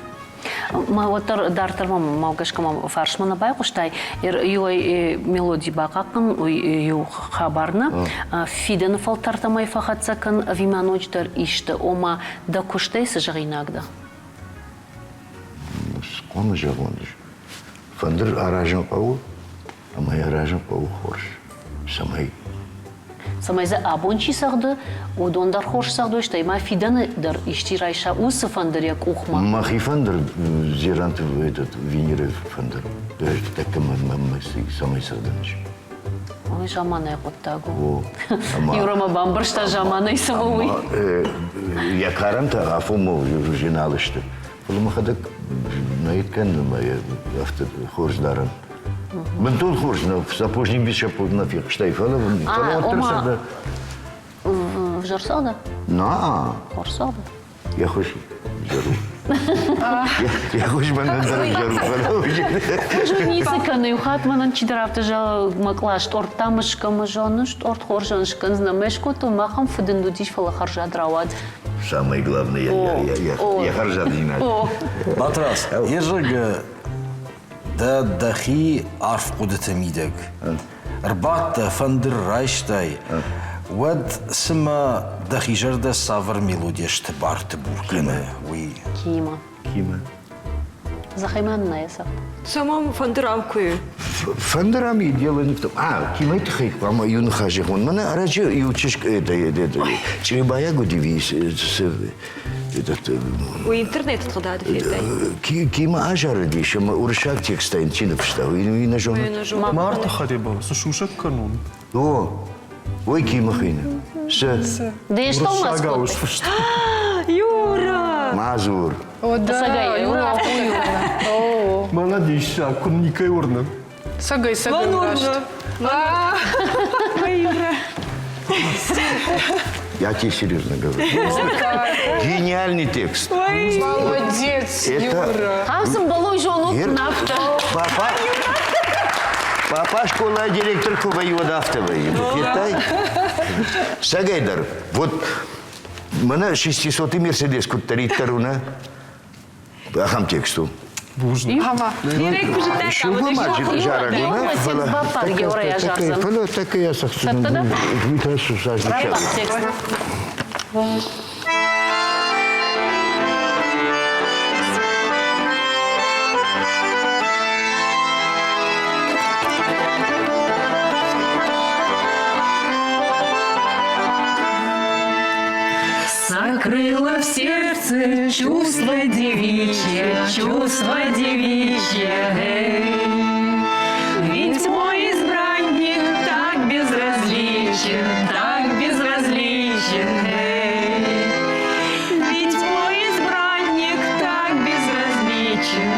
Ма вот дартарма маугашкама фаршмана байқуштай, юй мелодии бақақын, ю хабарна, фиданы фалтартамай фақатсакын виманочдар ишті, ома да куштайсы жағинагда. Сконы жағондыш. Фандыр аражын пау, а май аражын пау хорш. Самай. Самайза абончи сағды, удондар хош сағды іштай, ма фиданы дар ишти райша усы фандыр як ухма. Махи фандыр зиранты этот винеры фандыр. Даже такая мама самай сағданыш. Ой, жаманай қоттагу. Юрама бамбыршта жаманай самауи. Я каранта афому жиналышты. Бұл махадак наиткан авто хорждаран. Мен тон хорж, но сапожник без шапот нафиг. Штай фала, ома в жарсада? На. Хорсада. Я хочу жару. Я хочу манан жару. Хожу нисыканы, ухатманан чидравты жал маклаш, торт тамышка мажоныш, торт хоржанышкан знамешко, то махам фуденду диш фала харжа дравад. Самое главное, я харжа не надо. Батрас, ержик да дахи арф قدت ميدك رباط فندر رايشتاي ود سما دخي جرد سافر ميلوديش تبار تبوركنا وي Кима. Захайман найса. Самам фандыравкую. Фандерами дело не в том. Кима это хайк, мама юн хажих. Он mana арачи и учишь это. Черебая гудивис. Этот. У интернет туда фитай. Кима ажар дишь, мы уршак текстайн чинов что. И нажом. Марта хареба, сушушек канун. Ой, Кима хина. С. Да и что у нас? Юра! Мазур. О, да, Юра. Молодец, кунника урна. Сагай, Юра. Я тебе серьезно говорю. Гениальный текст. Молодец, Юра. Хамсым балой жону нафта. Папа. Папа школа директор клуба его дафтовый. Сагайдар, вот мана 600-й Мерседес куттарит таруна. Ахам тексту. Ама. Direkt bu cidden Şu bu macit jaraguna. Fala takıya saksın. Vita susaj Правильно, текст. Сокрыла в сердце чувство девичье, Ведь мой избранник так безразличен, Ведь мой избранник так безразличен,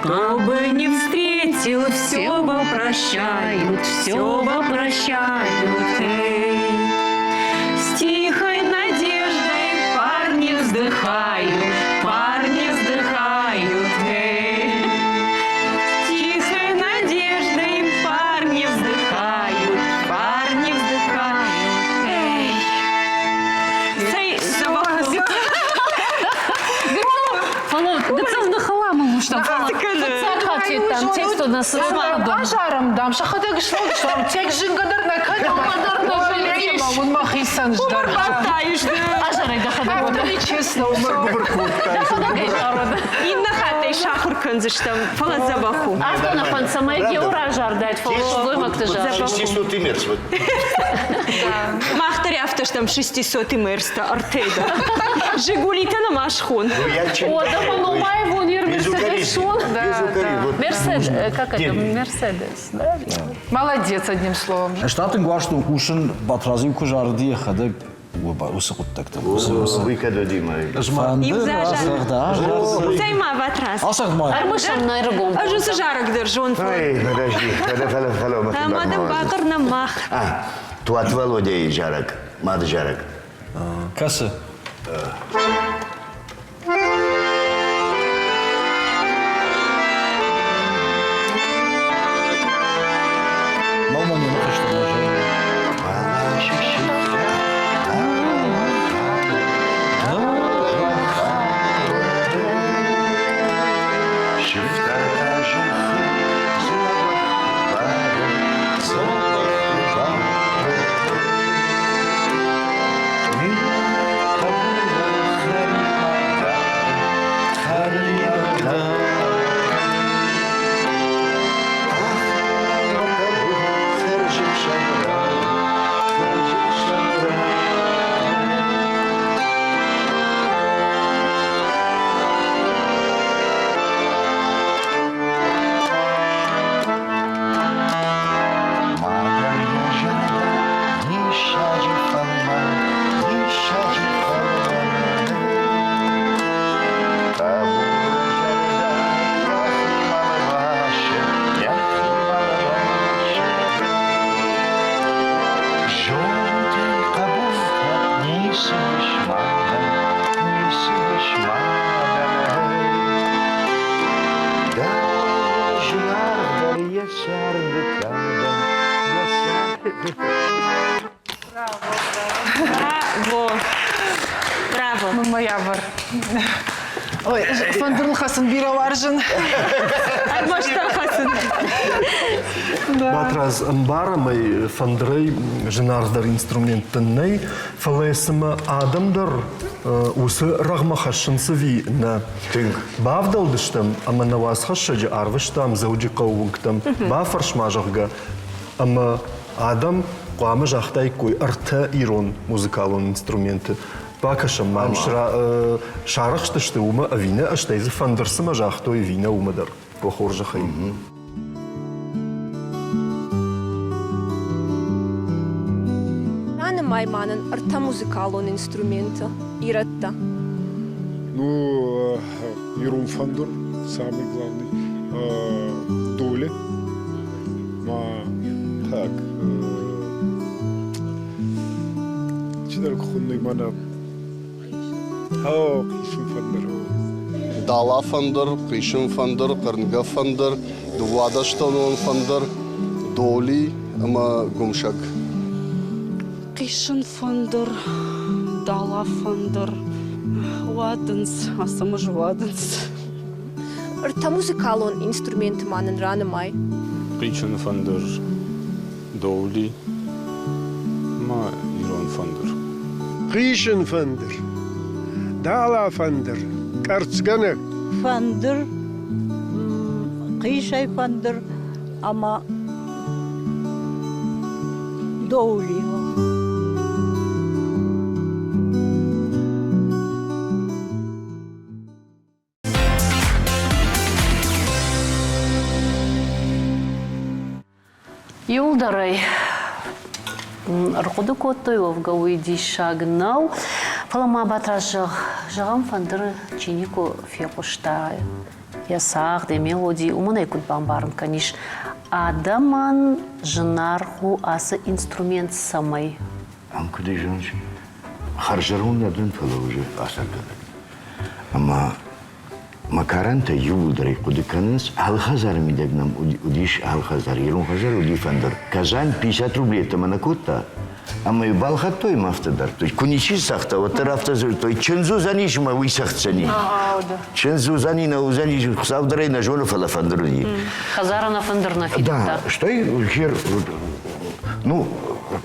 Кто бы не встретил, все вопрощают, С тихой надеждой парни вздыхают, С тихой надеждой парни вздыхают, Сей, Децевна халамову, что там текст у нас Ажарам дам, шахадак шлам, тек жингадар на кадам. Он махисан ждар. Ажарай да хадак. Это нечестно. Инна хатай шахур кынзыштым, фала забаху. А кто на фан самай геура ажар дать, фала макты жар. 600-й мерс. Махтари автоштам 600-й мэрста артейда. Жигулита на машхун. О, да манумай вон Мерседес шон. Мерседес. Как это? Мерседес, да? Молодец, одним словом. Штатын гуаштун кушин батразин кужарди хадак усыкуттакта. Выкаду димай. Им зажар. Займа ватрас. Армышам на эргом. Ажусы жарок держон. Ой, подожди. Мадам Бакыр на мах. Туат Володя и жарок. Мад жарок. Касы? Мама не может, что можно. Браво. Моя вар. Ой, фандырл хасын бира варжын. Армаштар хасын. Батраз амбарамай фандрей женардар инструментыннай фалесыма адамдар усы рагмахашынсы ви на бавдалдыштам ама навасхашаджи арвыштам зауджи каугтам бафаршмажахга ама адам қуамы жахтай кой арта ирон музыкалон инструменты Бакашам мамшра шарахштышты ума авина аштайзы фандырсыма жахтой вина умадар похор жахай. Раны майманын арта музыкалон инструмента иратта. Ну, Ирун Фандур, самый главный, доля. Так, Чидар Хунный Мана. Хищен Фандур. Dala fındır, kışın fındır, kırnga fındır, duvadaştanın fındır, doli ama gumşak. Qishın fındır, dala fındır, vadins, asamıj vadins. Rta muzikalon instrument manın ranımay. Qishın fındır, doli, ma iron fındır. Qishın fındır, dala fındır, kartsganak. Fındır, qishay fındır ama doğuli. Юлдарай, рқуды коттой овгауи дишагнау, фалама батражы жағам фандыр чинику фекушта, ясақ де мелодии, умынай кутбан барын, каниш, адаман жынарху асы инструмент самай. Куды жонш, харжарун ядын фала уже асагады. Ама Макаранта юлдары кудыканыз алхазар мидагнам удиш алхазар, елунхазар уди фандыр. Казань 50 рублей это манакотта, а мы балхат той мафтадар. То есть куничи сахта, вот рафтазыр, то есть чензу заниш ма висахцани. Чензу занина узаниш савдарей на жона фала фандруди. Хазара на фандыр на фидта. Да, что и хер, ну,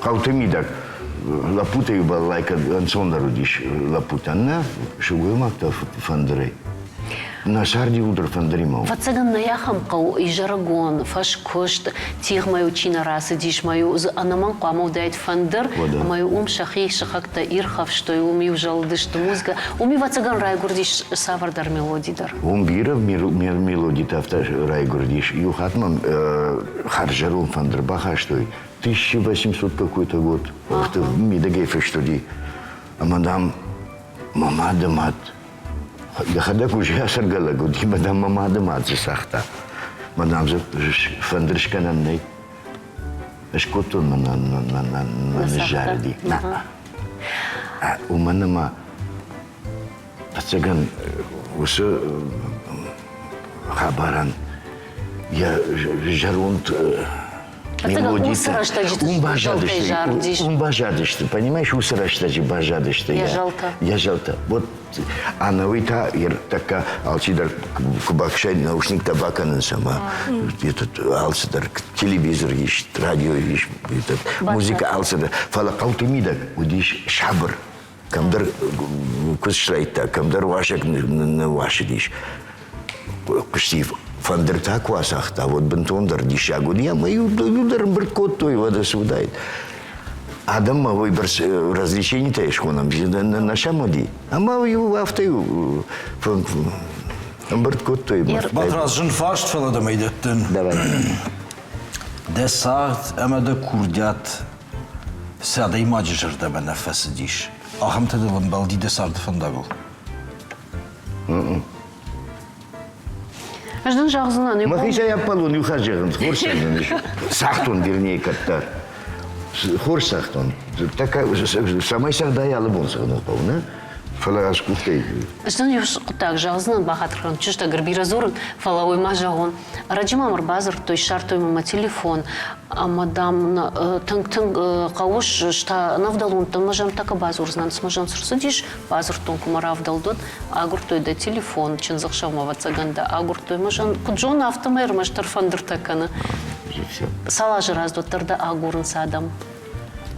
каутамидак. Лапутаю был лайка ансондар удиш лапутанна, шугой макта фандрей. На шарди удр фандримау. Фацаган на яхамкау и жаргон, фашкошт, тих мою чина расы диш мою анаман куаму дает фандер, мою шахи шахакта ирхав, что и уми жалды, что музыка, уми фацаган райгурдиш савардар мелодидар. Бира мелодий тафта райгурдиш, юхатмам харжарун фандер баха, что 1800 какой-то год. Мидагейфе что ли. А мадам мамадамат. Я ходак уже асаргала гуди, мадам мамадамат засахта. Мадам фандершкананный. Эшкотон на жарди. А у манама пацаган усы хабаран. Я жарунт мелодита. Бажадышты, понимаешь, усырашты, бажадышты. Я жалта. Вот она выйта, такая алчидар кубакшай наушник табаканын сама. Этот алсидар телевизор ищет, радио ищет, музыка алсидар. Фала калтумида, удиш шабр. Камдар кусшлайта, камдар вашак на ваши диш. Кштив. Фандер так васахта, вот бентондар дишагу, я мою удар бркот той вода судает. Адам выбор разрешение таишконам на шамоди, а мою автою бркот той. Батрас жын фашт фаладам айдеттен. Давай. Десагт эмеде курдят сада имаджи жырда ба нефеси диш. Ахам тедилым балди десагт фандагыл. Аждан жағзынан юқом. Махиша яппалун юхажығын, хорсағын. Сақтон, вернее, каттар. Хорсақтон. Такая, самай сағдаялы болсағын ұқпауына. Фала аскуфтей. Аждан юш құттақ жағзынан бақатырған. Чүшта гірбиразорын, фала ойма жағын. Раджимамыр базыр, той шартой мама телефон. Мадам тың қауыш, шта навдалун, тын мажам така базыр знан, смажам сұрсы деш, базыр тонку мара авдалдот, агур тойда телефон, чын зақшаума ватсаганда, агур той мажам, куджон автомайр маштар фандыр таканы. Салажы раздоттарда агурын садам.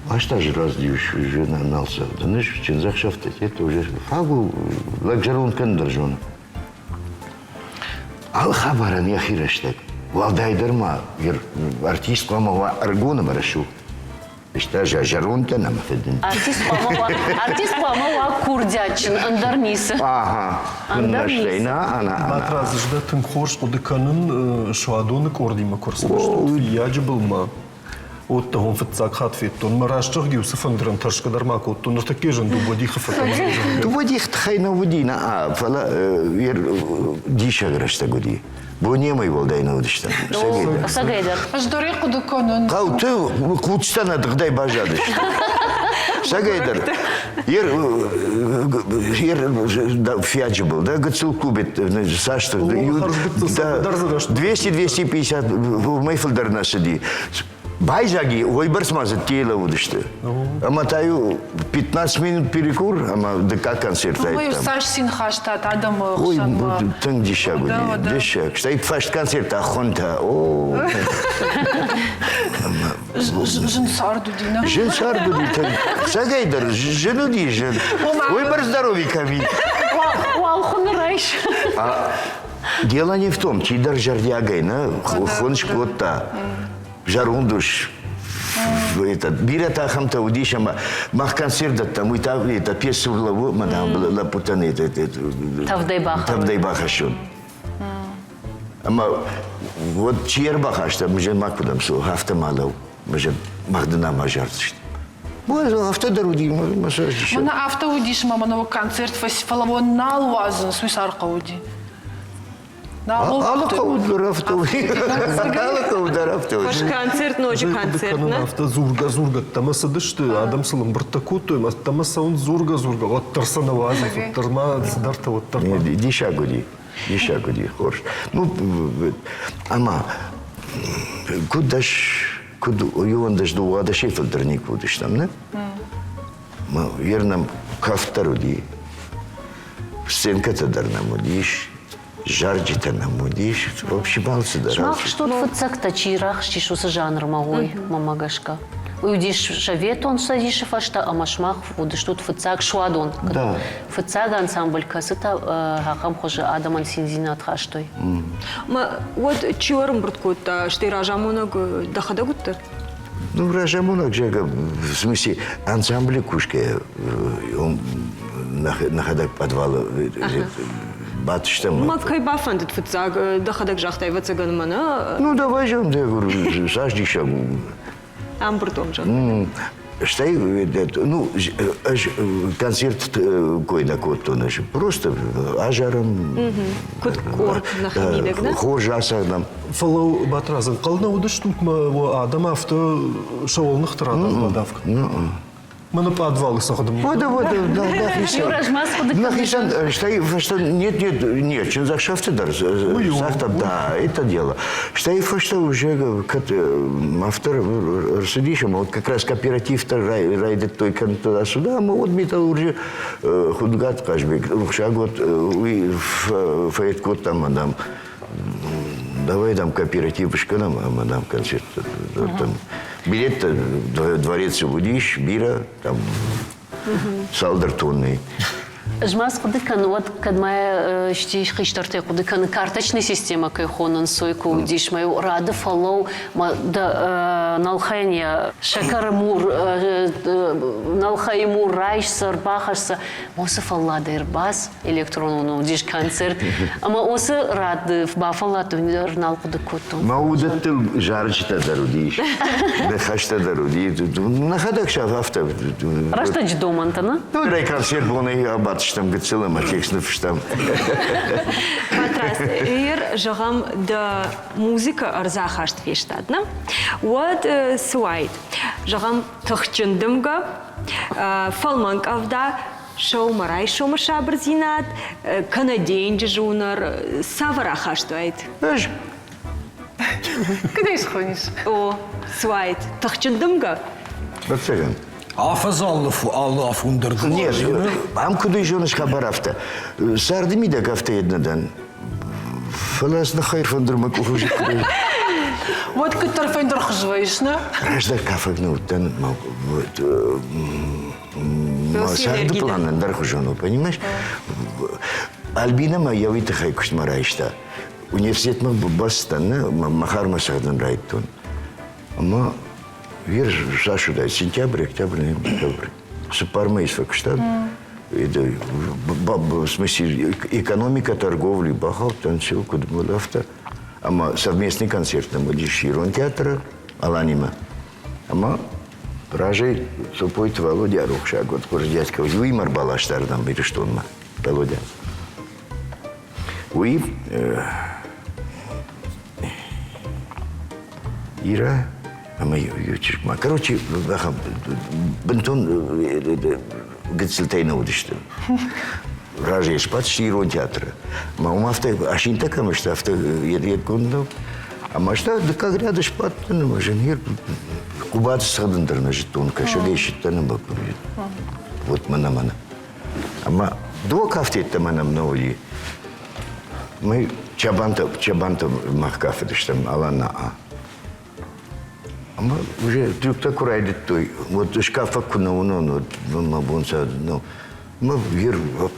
А что же раздюш жена налса? Да знаешь, чын зақшафты, это уже фагу, лакжарун кандыржон. Ал хабаран яхираштак. Валдайдырма, артист қамауа аргоны барашу. Ішта жарунта нам федін. Артист қамауа курдячын, андарнисы. Ага, наштайна, ана. Батраз жда тың хорш одыканын шуадоны кордима корсынышты. Яджы былма. Отта он фетцак хат феттон. Марашчық геусы фандырын ташқадармак оттон. Нұртаке жын дубадиқы фетамызы. Дубадиқ тхайна вудина, а фала диша грашта гуди. Bu niye mi yoldayın o dışta? Sagaydır. Аж до реку до конун. Kau tu kutsana dıgday bajadı işte. Сагайдар. Фиаджи был, да, Гацил Кубит, Саш, 200-250 в Мейфелдер насади. Байжаги, ойбар смазать тело удышты. А мотаю 15 минут перекур, а ДК концерт. Ой, Саш Синхаштат, Адам Ой, тың дешагу, дешаг. Стоит фашт концерт, ахонта. Жынсарду дейна. Жынсарду дейна. Сагайдар, жену дейжен. Ойбар здоровый ками. Уалхуны райш. Дело не в том, чидар жардягайна, хонш котта. Жарундуш, бирата хамта удишама, мах концерт там, это песня в лаву, мадам, лапутаны, Тавдайбахашун. Ама вот Чиербахашта, мы же макудам су, автомалов, мы же махдана мажарцышт. Вот автодаруди, масаждиш. Мана автоудиш, мама, новый концерт, фестивалово налвазен, суисаркауди. Хош концерт, ночи концерт, да? Авто зурга, тамаса дышты, адам сылым бұрттаку той, тамаса он зурга, вот тарсана вазы, тарма, дарта, вот тарма. Дишагуди, хорш. Ну, ама, кудаш, ювандаш дуада шефилдерник будешь там, не? Вернам кафтаруди, сценка-то дарнаму диш. Жарджита на мудиш, вообще балсы да. Шмах что в цакта чирах, что жанр могой, мамагашка. Уйдешь шавет он садишь фашта, а машмах вот что в цак швадон. Да. В цак ансамбль касыта хакам хоже адаман синзинат хаштой. Вот чуарым брткут, что ражамонок дахада гуттер. Ну ражамонок же, в смысле ансамбль кушка, он находок подвала. Ма кайбафандит фуцаг, дахадак жахтай вацаган мана. Ну давай же, я говорю, саждиша. Амбуртом же. Штай, ну, концерт кой-на кот-то наш, просто ажаром. Кот-корт на хамидек, да? Хожаса нам. Фалау батразан, қална удыш тут адам авто шоулных традов подавка. Мы на подвалы саходим. Вот, да, Нахисан, что нет, чем за шафты дар, да, это дело. Что уже автор рассудишь, вот как раз кооператив райдет только туда-сюда, мы вот металлурги худгат кажбек, шагот, фаэт кот там, мадам, давай там кооперативушка нам, мадам, концерт, там. Билет дворец Будиш, бира, там, салдар тонный. Жмас кудыкан вот кадмая штиш хиштарте кудыкан карточная система кайхонан сойку диш мою рада фоллоу да налхайня шакармур налхаймур райшсар бахашса мосы фаллада ирбас электронну диш концерт ама осы рад в бафалату нал кудыкоту Маудаттыл жарчта дарудиш да хашта даруди нахадак шафта раштач домантана ну рай концерт боны абат штам гцелам атекснов штам Патрас, жагам да музыка арзахашт фештадна. Вот суайт. Жагам тахчындымга фалманк авда шоу марай шоу машабрзинат канадейн жунар саварахаштуайт. Куда исходишь? О, суайт. Тахчындымга. Бацаган. Афазаллов Аллах фундерду. Нет, ам куда еще наш хабарафта. Сардами да кафта еднадан. Фалас на хайр фундермак ухожи. Вот который фундер хожуешь, на? Рожда кафе гнутан. Сарду план дархужану, понимаешь? Альбина моя витахай кушмарайшта. Университет мы бастан, махар масадан райтон. Ама Вер Сашу да сентябрь, октябрь, ноябрь. Супармейс факштад. В смысле экономика, торговли, бахал, танцевал, куда было авто. Ама совместный концерт на Мадиширон театра, Аланима. Ама Ражей супойт Володя Рухша, год курс дядька. Уимар Балаштардам Берештонма, Володя. Уи Ира. Ama çıkma. Короче, бентон гыцэлтайна удишты. Ражеш почти ирон театра. Мама авто ашинта камышта авто едет гунду. А машта да как рядыш паттаны маженер кубат садындырна жетон кашелешиттаны бакым. Вот мана. Ама до кафтетта манам нови. Мы чабанта махкафе диштем алана. Ama Türk'te kuraydı toy. Вот шкафа куна но бонса но мы вер вот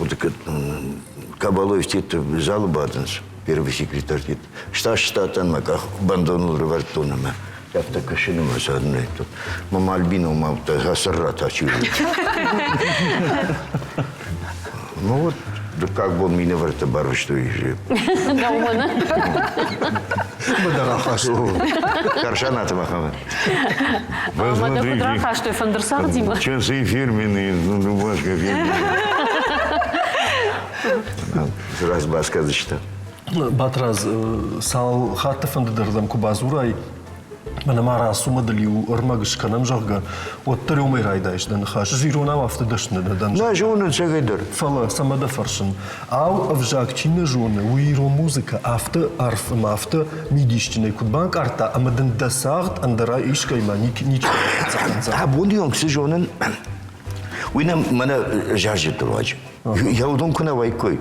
кабалой стит жалобатанс первый секретарь стит штатан мы как бандонул ревартонами. Я в такой шине мы садны тут. Мама Альбина мама гасарата чует. Ну вот да как бы он меня варта бару что и же. Да, умно. Каршаната махама. Мада кудраха, что и фандерсар, Дима. Часы фирменные, ну, бумажка фирменная. Раз сказочно. Батраз, сал хатта фандердам кубазурай. Mana mara suma daliu urmagış kanam jarga. O tarıumay raydayış dan xaş. Zirona vafta daşna dan. Na jona çegeder. Fala samada farşın. Au avjakçina jona. Uiro muzika afta arf mafta midişçine kudbank arta amadan dasagt andara iş kaymanik niç. Ha bu diyorum ki jonun Uynam mana jarjı duracı. Ya udon kuna vay koy.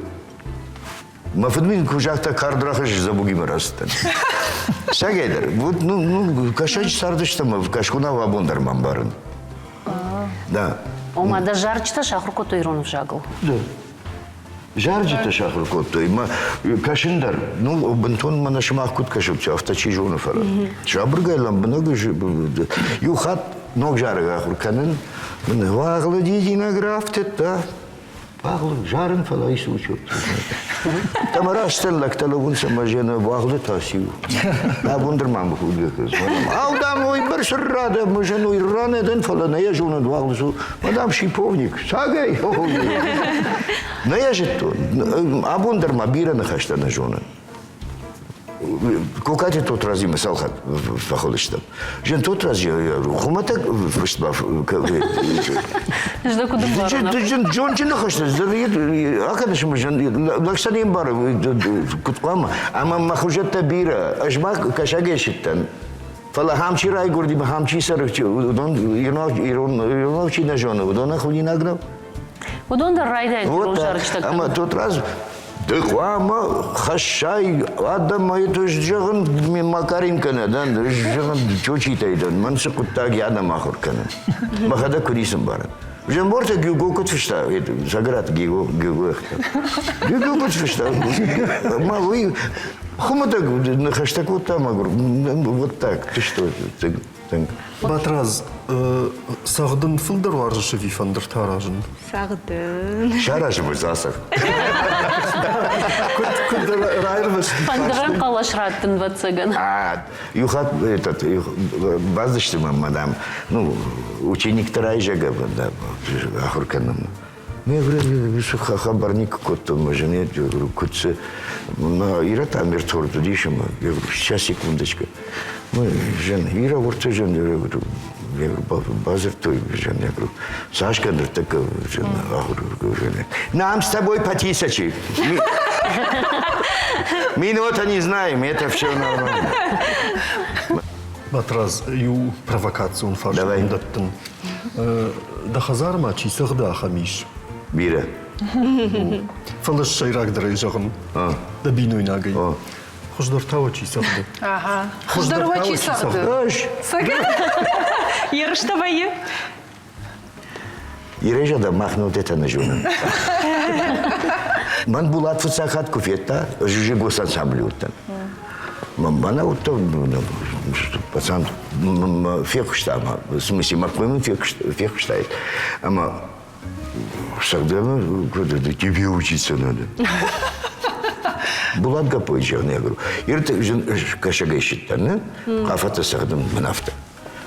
Mafadmin kucakta kardraxış zabugim rastan. Şageder. Bu kaşaç sardıştı mı? Kaşkuna vabondarman barın. Da. Ома да жарчта шахруко то иронов жагал. Да. Жарчта шахруко то има кашиндар. Ну бентон мана шмахкут кашыпчы авточи жону фара. Шабыргайлам много же юхат ног жарга хурканын. Мен ваглы дидина графтета. Ваглы жарын фала ис учут. Тамара штеллак таловун самажена ваглы тасию. Да бундерман bu kız. Aldam oy bir sırrada mıjenu İran'dan falan ne yaşıyorsun vaglısı. Madam şipovnik. Sagay. Ne yaşıttı? Abunderma bir ana kaçtana jona. Kokati tot razi mesalhat faholishtam. Jen tot razi xumatak fıştbaf. Жда куда барона. Jen çinne kaçtı. Arkadaşım jen laksaniyim var kutqama. Ama mahujetta bira. Ajmak kaşa geçitten. Fala hamçi ray gurdi hamçi sarıkçı. Udon iron çinne jona. Udon khulina grav. Удон да райдай Вот жарчта. Ama tot raz Дыхвама хашай адамай туш жагын макаринкана дан жагын чочитайдан мансы куттаг яда махуркана махада курисим барын Жен борта гюго кутфишта заград гюго кутфишта ма вы хумата на хаштагу там вот так ты что ты Батраз, сағдын фылдар варжышы вифандыр таражын. Сағдын. Шаражы мы засах. Фандыран қалашраттын ватсаган. Юхат этот баздышты мадам. Ну ученик таражага да ахурканым. Я говорю, что хабарник кот-то мы жене, я говорю, кутцы, Ира там мертворду дишем, я говорю, сейчас секундочку. Мы жен, Ира ворта жен, я говорю, базар той жен, я говорю, Сашка такая жен, жен. Нам с тобой по 1000. Минута не знаем, это все нормально. Батраз, ю провокацию он фаршын даттын. Да хазарма чисық да хамиш. Бира. Фалыш шайрак дырай жағын. Да бин ойнагай. Хождар тава чисық да. Ага. Хождарва чисық да. Сага? Ярышта байы? Иреja da махнут это на жунан. Ман булат фуцахат куфетта, жужи госансамблюттан. Бана вот пацан фехштам, в смысле маквым фехштает. Ама всегда куда-то тебе учиться надо. Булат гапойчан, я говорю. Ирте кашага ищеттан, кафата сагдым манафта.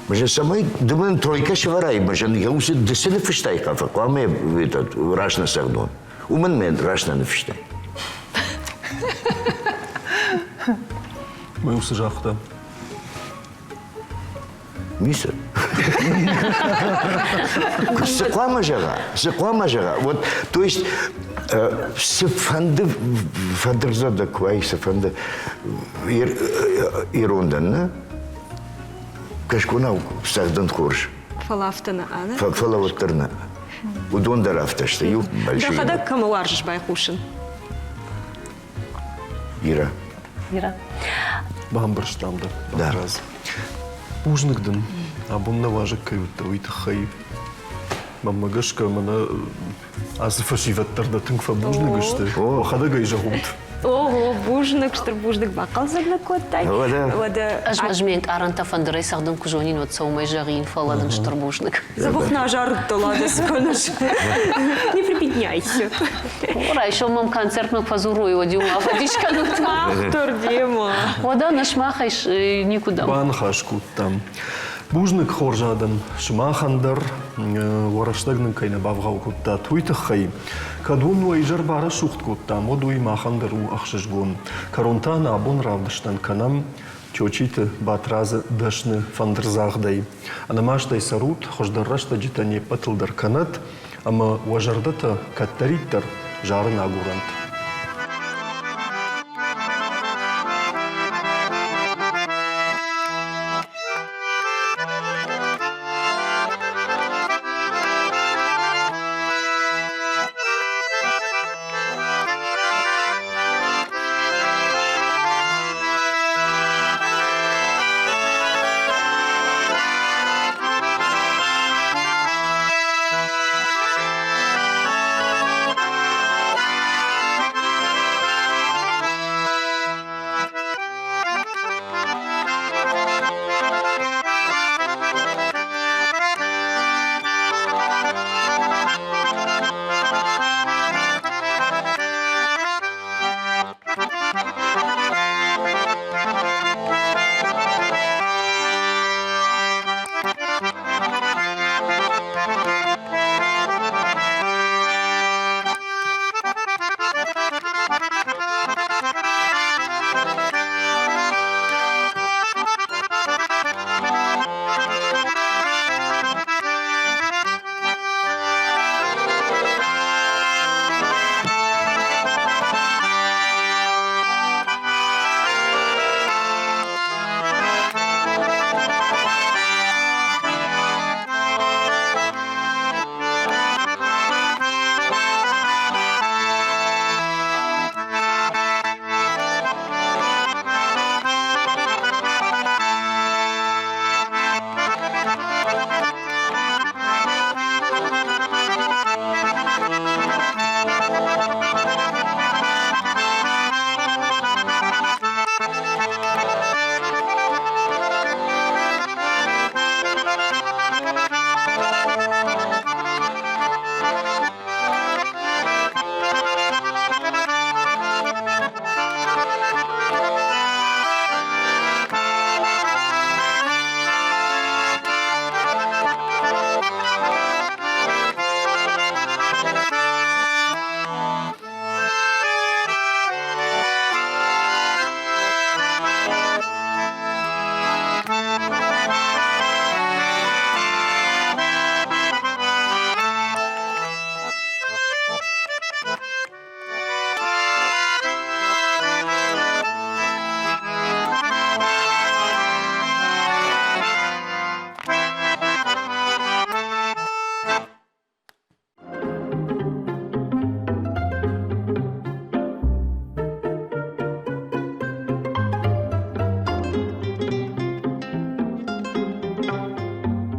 Мы же самой думаем тройка шварай, мы же я усе десятый фештай кафа, каме этот рашна сагдон. Умен рашна не фештай. Мы усы жақта. Мисыр. Сыклама жаға. Вот, то есть, фанды зада квай, фанды ирондан, кашкуна сағдан қорш. Фалафтана, ана? Фалаваттарна. Удондар автошта, ю большие. Да хода кому варжиш байхушин? Ира. Бамбарштамда. Да. Бужныкдын. Абунна важык кайутта уйты хай. Маммагашка мана азыфашиваттарда тыңфа бужныкышты. Хада гай жагут. Ого, бужнык, что бужнык бақал загна коттай. Ажменг аранта фандырай сағдың күжонин от саумай жағиын фаладын штыр бужнык. Забухна жарыт толады сконыш. Не припятняйся. Ура, еще мам концерт мог позуру его дюма, водичка ну там. Турдема. Вода нашмахаешь никуда. Банхашку там. Бужнык хоржадан шмахандар, вараштагнын кайна бавгау кутта туйты хай. Кадун уайжар бара шухт кутта, модуй махандар у ахшишгун. Каронтана абун равдаштан канам, чочиты батразы дашны фандырзағдай. Анамаштай сарут, хождаррашта житане патылдар канат, ама уажардата каттариттар жарын агурант.